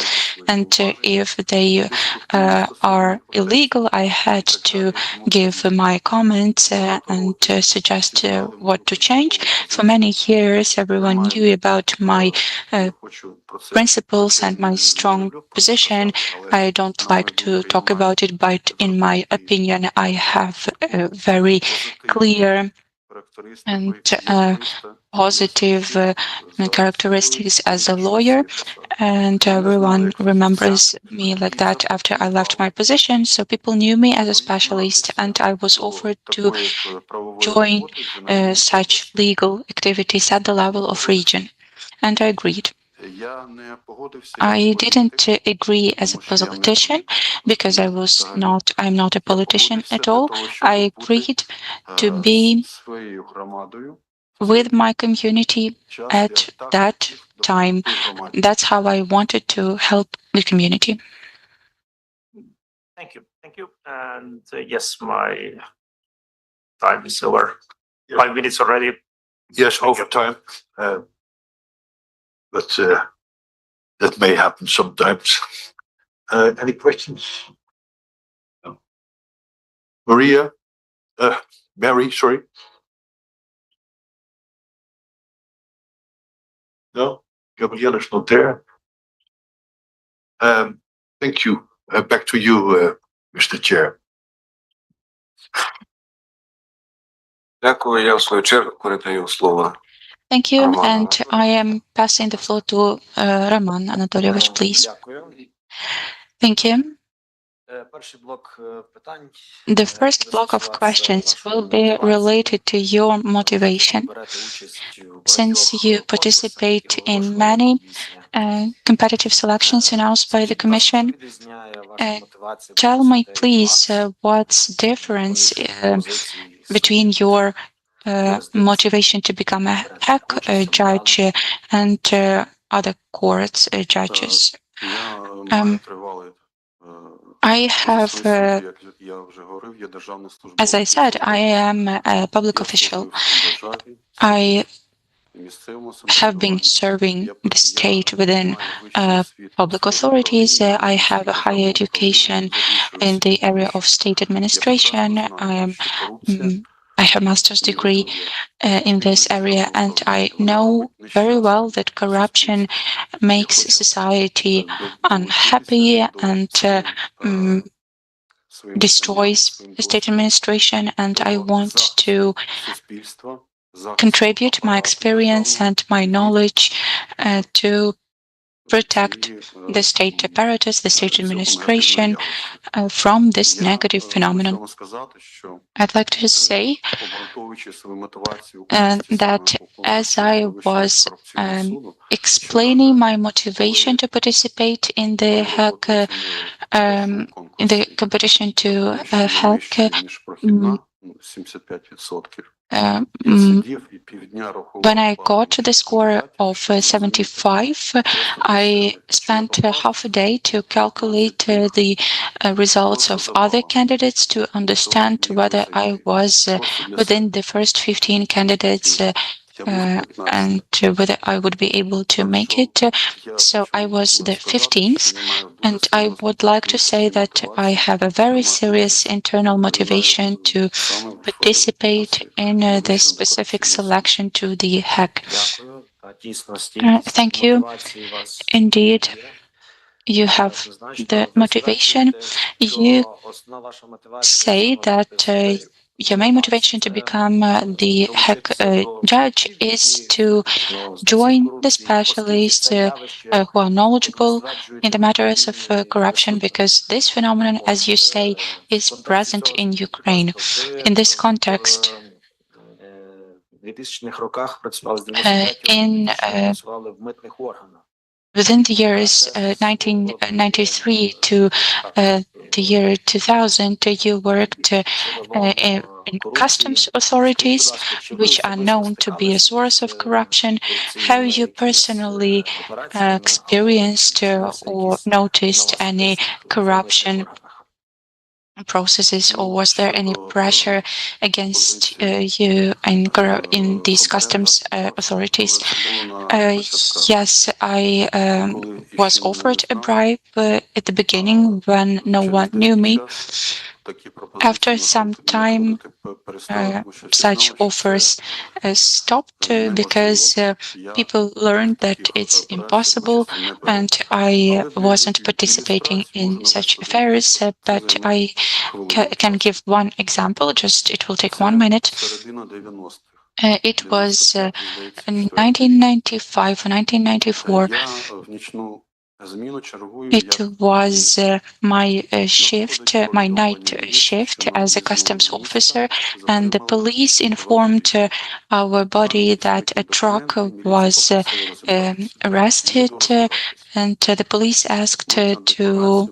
And if they are illegal, I had to give my comments and suggest what to change. For many years, everyone knew about my principles and my strong position. I don't like to talk about it, but in my opinion, I have a very clear and positive characteristics as a lawyer, and everyone remembers me like that after I left my position. So people knew me as a specialist, and I was offered to join such legal activities at the level of region, and I agreed. I didn't agree as a politician because I'm not a politician at all. I agreed to be with my community at that time. That's how I wanted to help the community. Thank you. Thank you. And yes, my time is over. 5 minutes already. Yes, overtime. But that may happen sometimes. Any questions? No. Maria? Mary, sorry. No? Gabrielle is not there. Thank you. Back to you, Mr. Chair. Дякую. Я в свою чергу передаю слово. Thank you, Roman and Anatolyevich. I am passing the floor to Roman Anatolyevich, please. Дякую. Thank you. Перший блок питань. The first block of questions will be related to your motivation. Since you participate in many competitive selections announced by the Commission, tell me please what's the difference between your motivation to become a hack judge and other courts judges. I have, as I said, I am a public official. I have been serving the state within public authorities. I have a higher education in the area of state administration. I have a master's degree in this area, and I know very well that corruption makes society unhappy and destroys state administration, and I want to contribute my experience and my knowledge to protect the state apparatus, the state administration from this negative phenomenon. I'd like to say that as I was explaining my motivation to participate in the hack, in the competition to hack, when I got to the score of 75, I spent half a day to calculate the results of other candidates to understand whether I was within the first 15 candidates and whether I would be able to make it. So I was the 15th, and I would like to say that I have a very serious internal motivation to participate in this specific selection to the hack. Thank you. Indeed, you have the motivation. You say that your main motivation to become the hack judge is to join the specialists who are knowledgeable in the matters of corruption, because this phenomenon, as you say, is present in Ukraine. In this context, in within the years 1993 to the year 2000, you worked in customs authorities, which are known to be a source of corruption. Have you personally experienced or noticed any corruption processes, or was there any pressure against you in these customs authorities? Yes, I was offered a bribe at the beginning when no one knew me. After some time, such offers stopped because people learned that it's impossible, and I wasn't participating in such affairs. But I can give one example. Just it will take 1 minute. It was in 1995 or 1994. It was my shift, my night shift as a customs officer, and the police informed our body that a truck was arrested, and the police asked to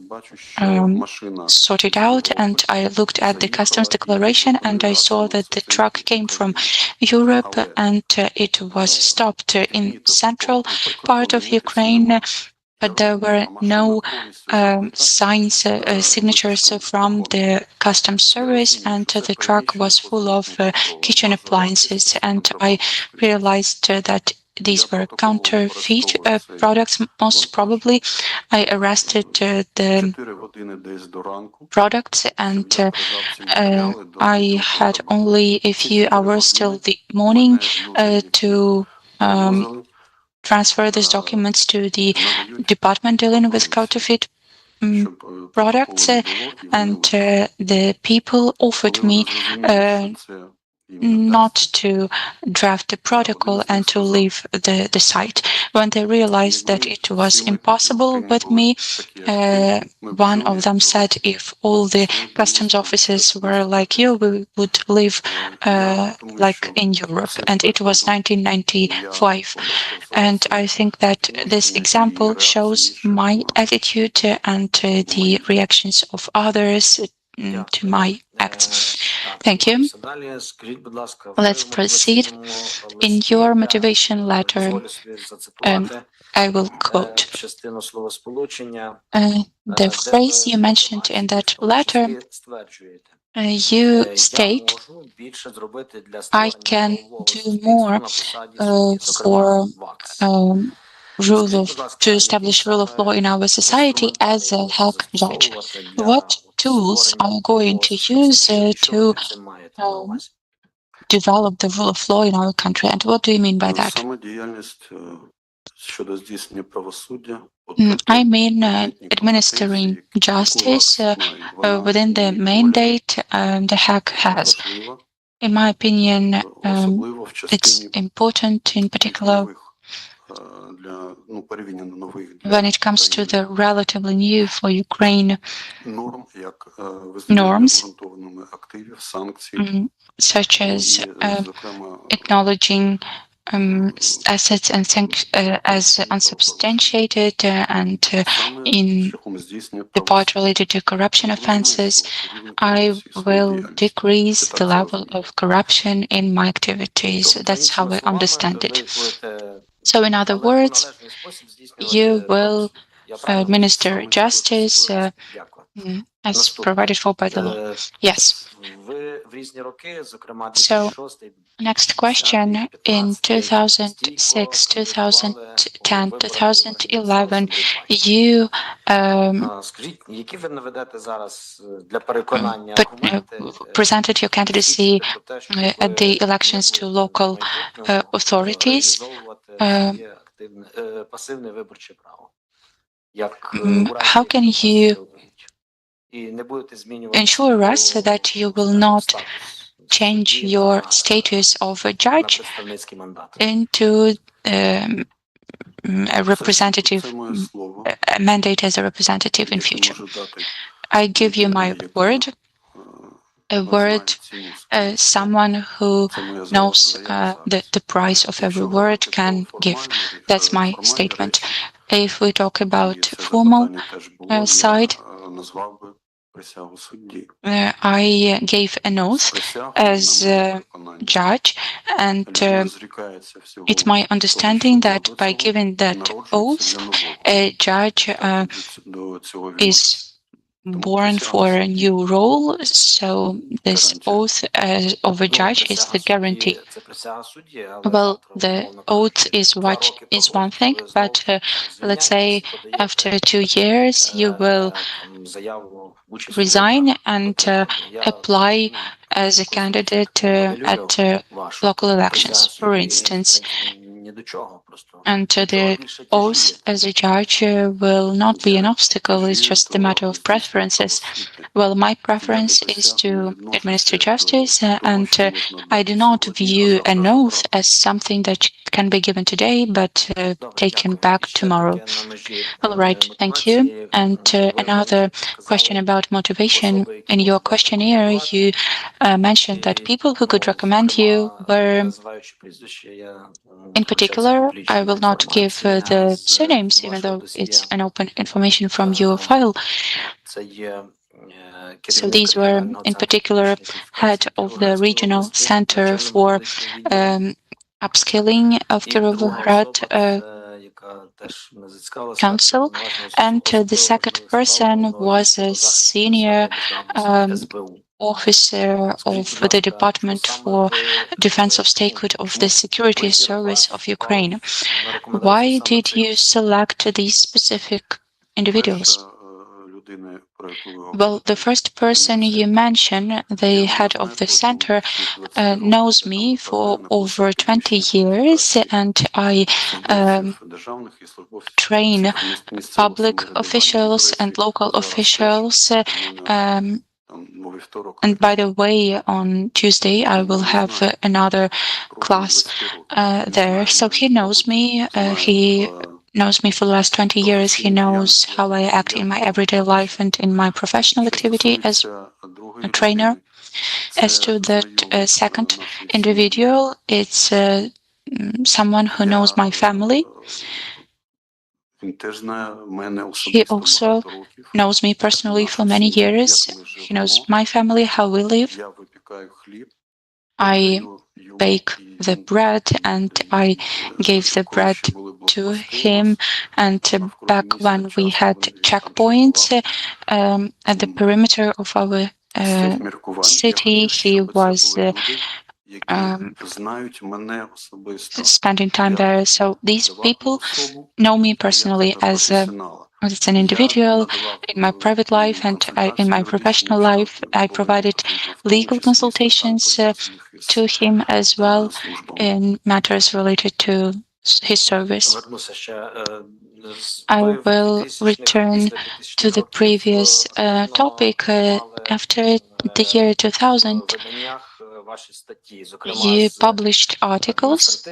sort it out. And I looked at the customs declaration, and I saw that the truck came from Europe, and it was stopped in central part of Ukraine. But there were no signs, signatures from the customs service, and the truck was full of kitchen appliances. And I realized that these were counterfeit products, most probably. I arrested the products, and I had only a few hours till the morning to transfer these documents to the department dealing with counterfeit products, and the people offered me not to draft the protocol and to leave the site. When they realized that it was impossible with me, one of them said, if all the customs officers were like you, we would live like in Europe. And it was 1995. And I think that this example shows my attitude and the reactions of others to my acts. Thank you. Let's proceed. In your motivation letter, I will quote the phrase you mentioned in that letter. You state, I can do more for to establish rule of law in our society as a Hague judge. What tools are you going to use to develop the rule of law in our country, and what do you mean by that? I mean administering justice within the mandate the Hague has. In my opinion, it's important, in particular, when it comes to the relatively new for Ukraine norms, such as acknowledging assets and as unsubstantiated, and in the part related to corruption offenses, I will decrease the level of corruption in my activities. That's how I understand it. So, in other words, you will administer justice as provided for by the law. Yes. So, next question. In 2006, 2010, 2011, you presented your candidacy at the elections to local authorities. How can you ensure us that you will not change your status of a judge into a representative, a mandate as a representative in future? I give you my word, a word someone who knows the price of every word can give. That's my statement. If we talk about formal side, I gave an oath as a judge, and it's my understanding that by giving that oath, a judge is born for a new role. So this oath of a judge is the guarantee. Well, the oath is one thing, but let's say after 2 years you will resign and apply as a candidate at local elections, for instance. And the oath as a judge will not be an obstacle, it's just a matter of preferences. Well, my preference is to administer justice, and I do not view an oath as something that can be given today but taken back tomorrow. All right, thank you. And another question about motivation. In your questionnaire, you mentioned that people who could recommend you were, in particular, I will not give the surnames, even though it's an open information from your file. So these were, in particular, head of the regional center for upskilling of Kirovohrad council, and the second person was a senior officer of the Department for Defense of Statehood of the Security Service of Ukraine. Why did you select these specific individuals? Well, the first person you mentioned, the head of the center, knows me for over 20 years, and I train public officials and local officials. And by the way, on Tuesday, I will have another class there. So he knows me. He knows me for the last 20 years. He knows how I act in my everyday life and in my professional activity as a trainer. As to that second individual, it's someone who knows my family. He also knows me personally for many years. He knows my family, how we live. I bake the bread and I gave the bread to him. And back when we had checkpoints at the perimeter of our city, he was spending time there. So these people know me personally as an individual in my private life, and in my professional life. I provided legal consultations to him as well in matters related to his service. I will return to the previous topic. After the year 2000, you published articles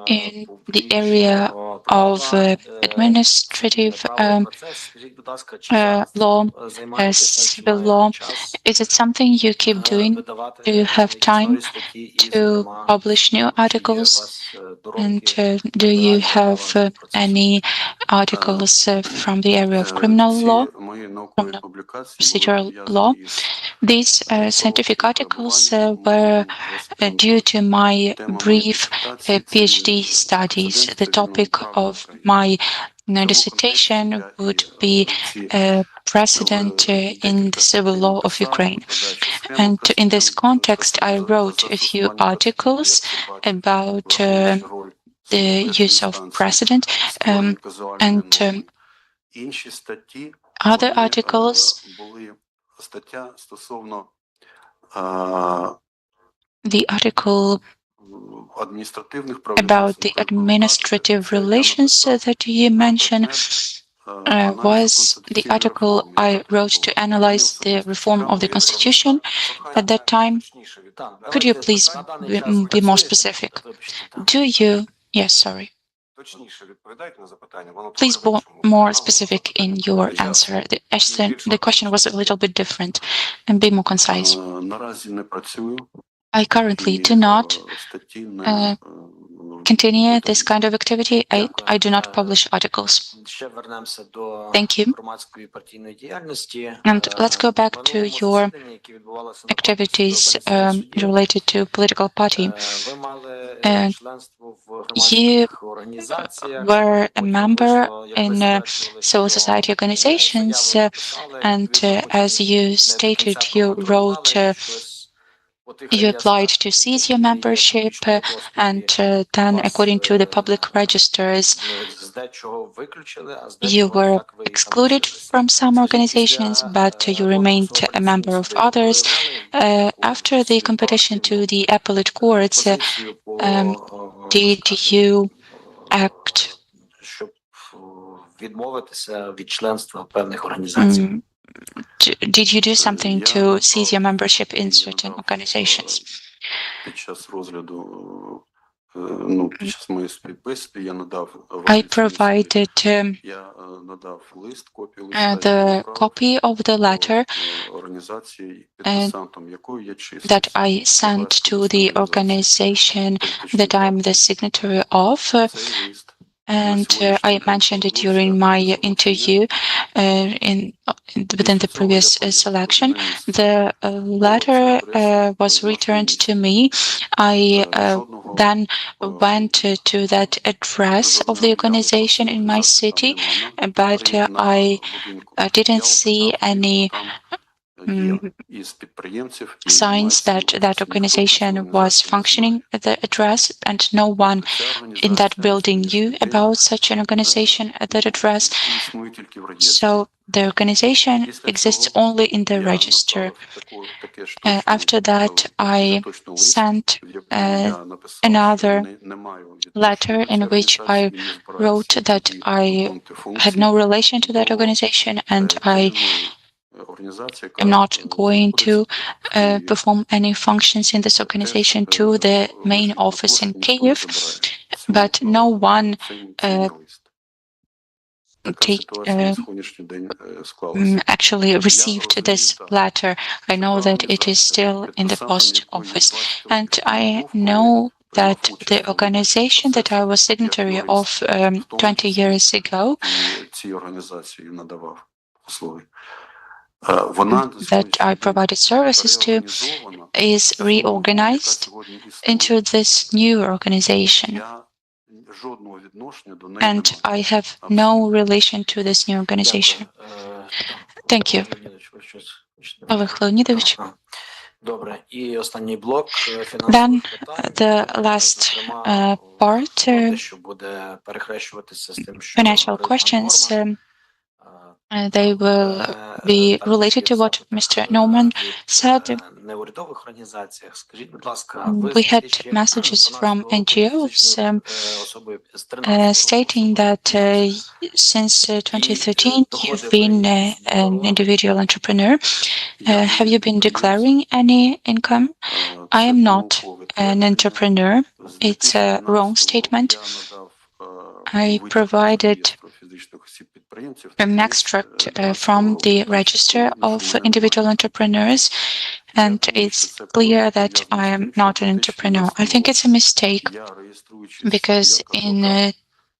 in the area of administrative law, civil law. Is it something you keep doing? Do you have time to publish new articles? And do you have any articles from the area of criminal law, criminal procedural law? These scientific articles were due to my brief PhD studies. The topic of my dissertation would be precedent in the civil law of Ukraine. And in this context, I wrote a few articles about the use of precedent, and other articles. The article about the administrative relations that you mentioned was the article I wrote to analyze the reform of the Constitution at that time. Could you please be more specific? Do you? Yes, sorry. Please be more specific in your answer. The question was a little bit different, and be more concise. I currently do not continue this kind of activity. I do not publish articles. Thank you. And let's go back to your activities related to political party. You were a member in civil society organizations, and as you stated, you wrote you applied to cease your membership, and then, according to the public registers, you were excluded from some organizations, but you remained a member of others. After the competition to the appellate courts, did you act? Did you do something to cease your membership in certain organizations? I provided the copy of the letter that I sent to the organization that I'm the signatory of. And I mentioned it during my interview within the previous selection. The letter was returned to me. I then went to that address of the organization in my city, but I didn't see any signs that that organization was functioning at the address, and no one in that building knew about such an organization at that address. So the organization exists only in the register. After that, I sent another letter in which I wrote that I had no relation to that organization, and I am not going to perform any functions in this organization to the main office in Kyiv, but no one actually received this letter. I know that it is still in the post office, and I know that the organization that I was signatory of 20 years ago, that I provided services to, is reorganized into this new organization. And I have no relation to this new organization. Thank you. Олег Леонідович. Then the last part, financial questions. They will be related to what Mr. Norman said. We had messages from NGOs stating that since 2013 you've been an individual entrepreneur. Have you been declaring any income? I am not an entrepreneur. It's a wrong statement. I provided an extract from the register of individual entrepreneurs, and it's clear that I am not an entrepreneur. I think it's a mistake because in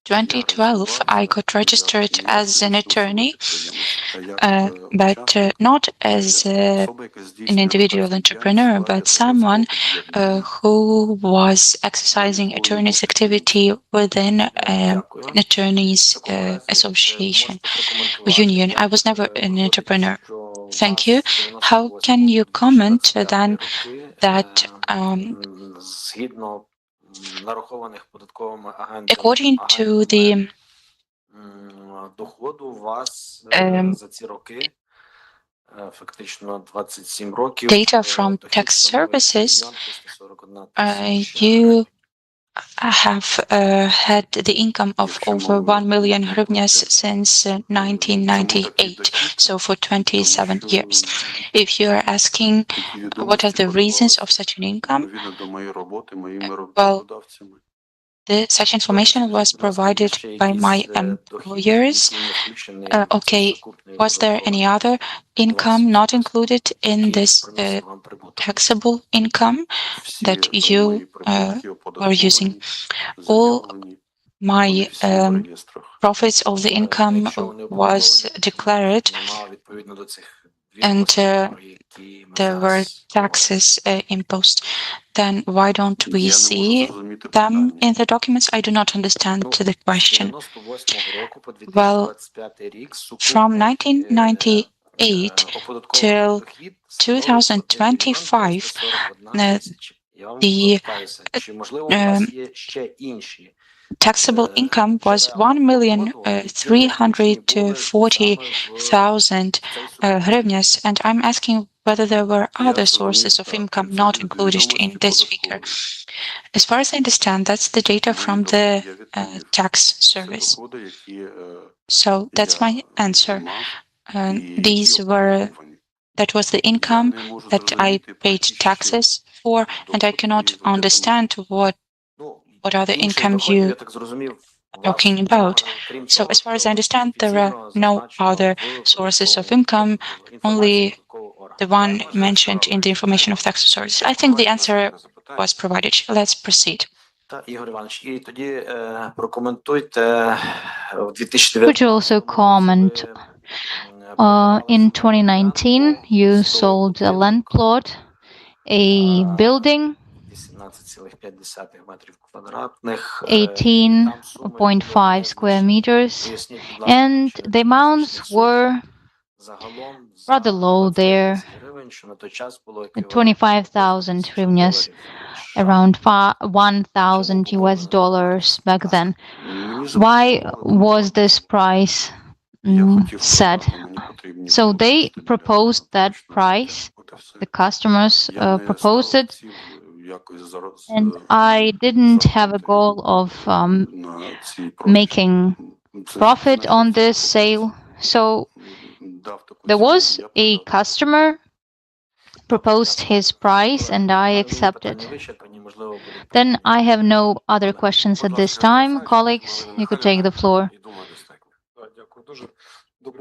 2012 I got registered as an attorney, but not as an individual entrepreneur, but someone who was exercising attorney's activity within an attorneys association or union. I was never an entrepreneur. Thank you. How can you comment then that according to the data from tax services, you have had the income of over 1 million hryvnias since 1998, so for 27 years. If you are asking what are the reasons of such an income, well, Such information was provided by my employers. Okay, was there any other income not included in this taxable income that you were using? All my profits of the income was declared, and there were taxes imposed. Then why don't we see them in the documents? I do not understand the question. Well, from 1998 till 2025, the taxable income was 1,340,000 hryvnias, and I'm asking whether there were other sources of income not included in this figure. As far as I understand, that's the data from the tax service. So that's my answer. That was the income that I paid taxes for, and I cannot understand what other income you are talking about. So as far as I understand, there are no other sources of income, only the one mentioned in the information of tax authorities. I think the answer was provided. Let's proceed. Could you also comment, in 2019, you sold a land plot, a building, 18.5 square meters, and the amounts were rather low there, 25,000 hryvnias, around $1,000 back then. Why was this price set? So they proposed that price, the customers proposed it, and I didn't have a goal of making profit on this sale. So there was a customer proposed his price and I accepted. Then I have no other questions at this time. Colleagues, you could take the floor.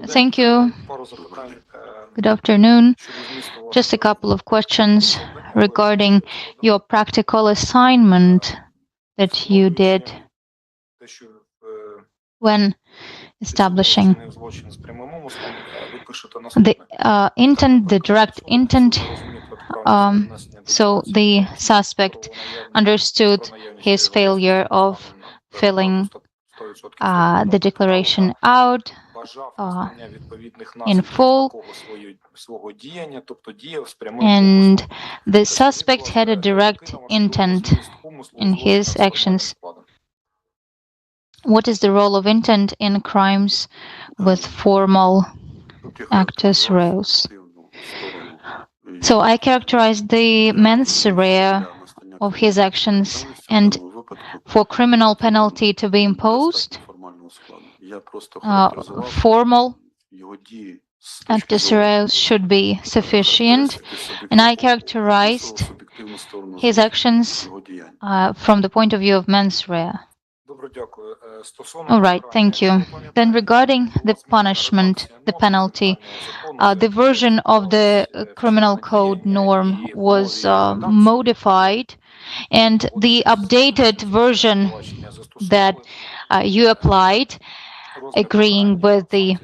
Thank you. Good afternoon. Just a couple of questions regarding your practical assignment that you did when establishing the intent, the direct intent. So the suspect understood his failure of filling the declaration out in full, and the suspect had a direct intent in his actions. What is the role of intent in crimes with formal actus reus? So I characterized the mens rea of his actions, and for criminal penalty to be imposed, formal actus reus should be sufficient, and I characterized his actions from the point of view of mens rea. All right, thank you. Then regarding the punishment, the penalty, the version of the criminal code norm was modified, and the updated version that you applied, agreeing with the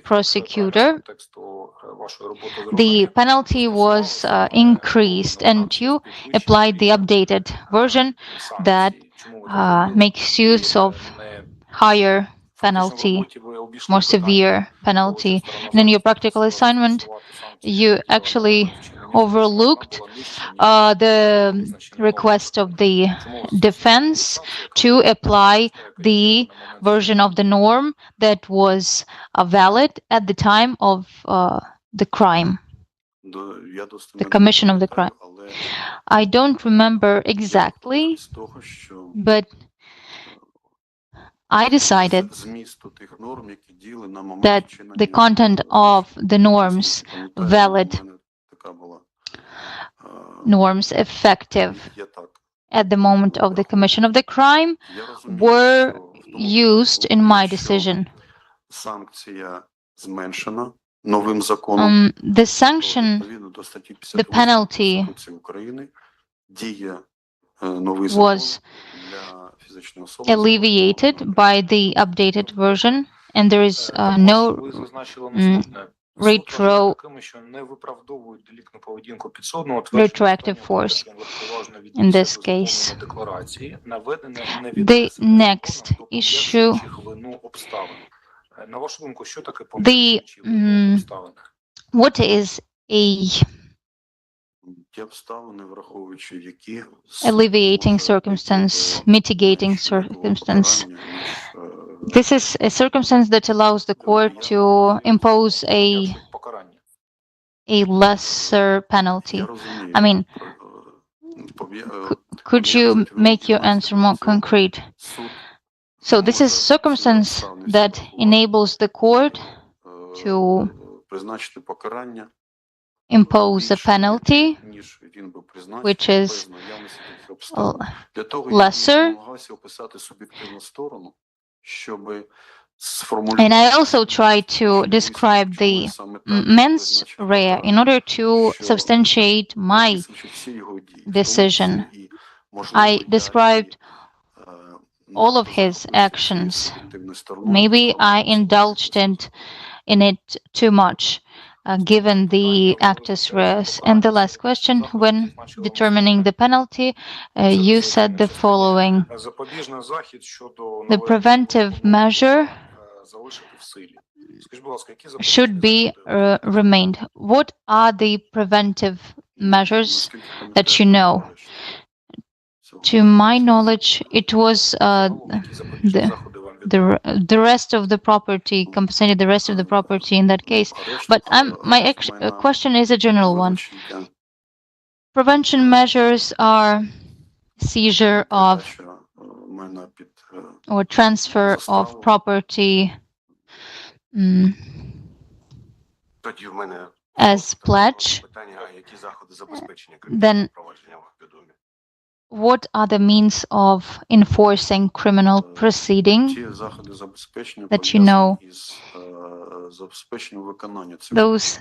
prosecutor, the penalty was increased, and you applied the updated version that makes use of higher penalty, more severe penalty. And in your practical assignment, you actually overlooked the request of the defense to apply the version of the norm that was valid at the time of the crime, the commission of the crime. I don't remember exactly, but I decided that the content of the norms, valid norms, effective at the moment of the commission of the crime were used in my decision. The sanction, the penalty was alleviated by the updated version, and there is no retroactive force in this case. The next issue, what is a alleviating circumstance, mitigating circumstance? This is a circumstance that allows the court to impose a lesser penalty. I mean, could you make your answer more concrete? So this is a circumstance that enables the court to impose a penalty which is lesser. And I also try to describe the mens rea in order to substantiate my decision. I described all of his actions. Maybe I indulged in it too much, given the actus reus. And the last question, when determining the penalty, you said the following: the preventive measure should be remained. What are the preventive measures that you know? To my knowledge, it was the rest of the property, compensated the rest of the property in that case. But my question is a general one. Prevention measures are seizure of or transfer of property as pledge. Then what are the means of enforcing criminal proceeding that you know? Those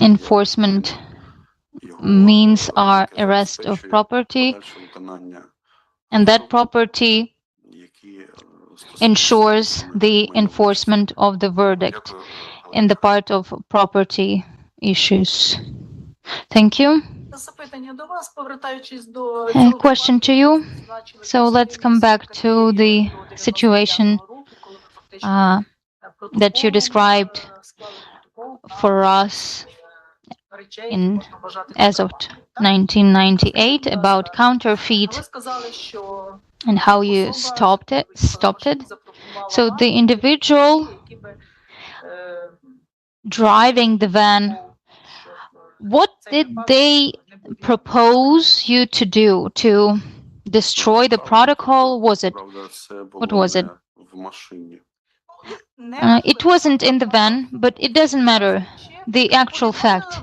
enforcement means are arrest of property, and that property ensures the enforcement of the verdict in the part of property issues. Thank you. A question to you. So let's come back to the situation that you described for us as of 1998 about counterfeit and how you stopped it. So the individual driving the van, what did they propose you to do? To destroy the protocol? What was it? It wasn't in the van, but it doesn't matter. The actual fact.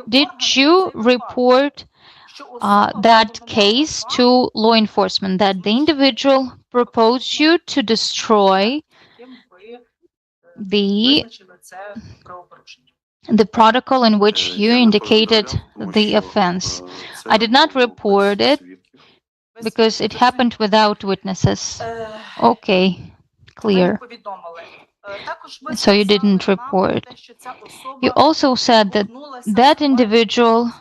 Did you report that case to law enforcement, that the individual proposed you to destroy the protocol in which you indicated the offense? I did not report it because it happened without witnesses. Okay, clear. So you didn't report. You also said that that individual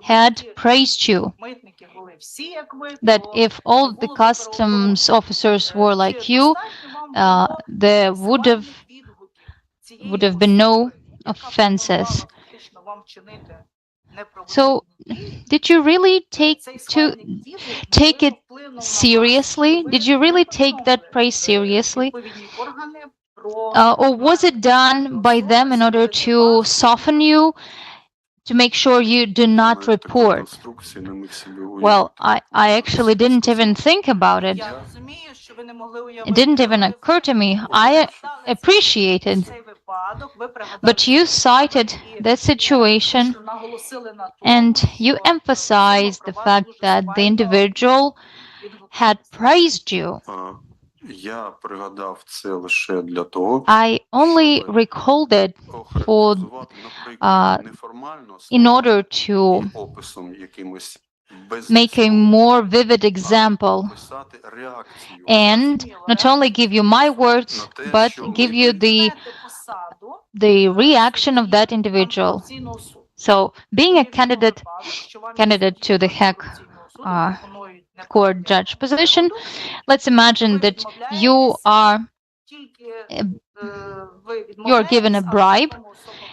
had praised you, that if all the customs officers were like you, there would have been no offenses. So did you really take it seriously? Did you really take that praise seriously? Or was it done by them in order to soften you, to make sure you do not report? Well, I actually didn't even think about it. It didn't even occur to me. I appreciated But you cited that situation and you emphasized the fact that the individual had praised you. I only recalled it for in order to make a more vivid example and not only give you my words, but give you the reaction of that individual. So being a candidate to the Hague court judge position, let's imagine that you are given a bribe,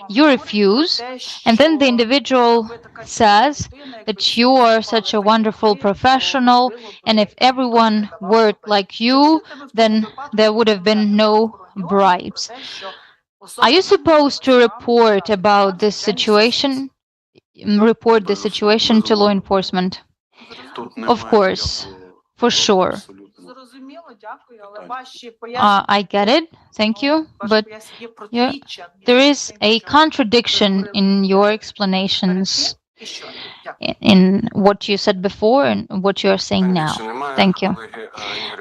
you refuse, and then the individual says that you are such a wonderful professional, and if everyone worked like you, then there would have been no bribes. Are you supposed to report the situation to law enforcement? Of course, for sure. I get it. Thank you. But there is a contradiction in your explanations in what you said before and what you are saying now. Thank you.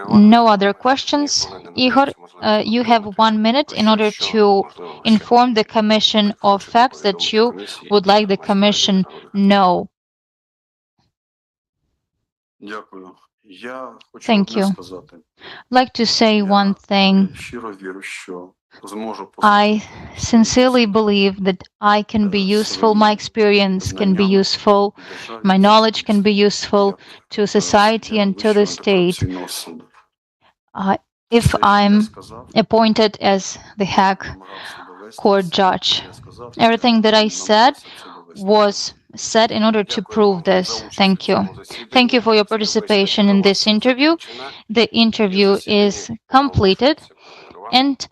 No other questions. Ihor, you have 1 minute in order to inform the Commission of facts that you would like the Commission know. Thank you. I'd like to say one thing. I sincerely believe that I can be useful, my experience can be useful, my knowledge can be useful to society and to the state. If I'm appointed as the Hague court judge, everything that I said was said in order to prove this. Thank you. Thank you for your participation in this interview. The interview is completed and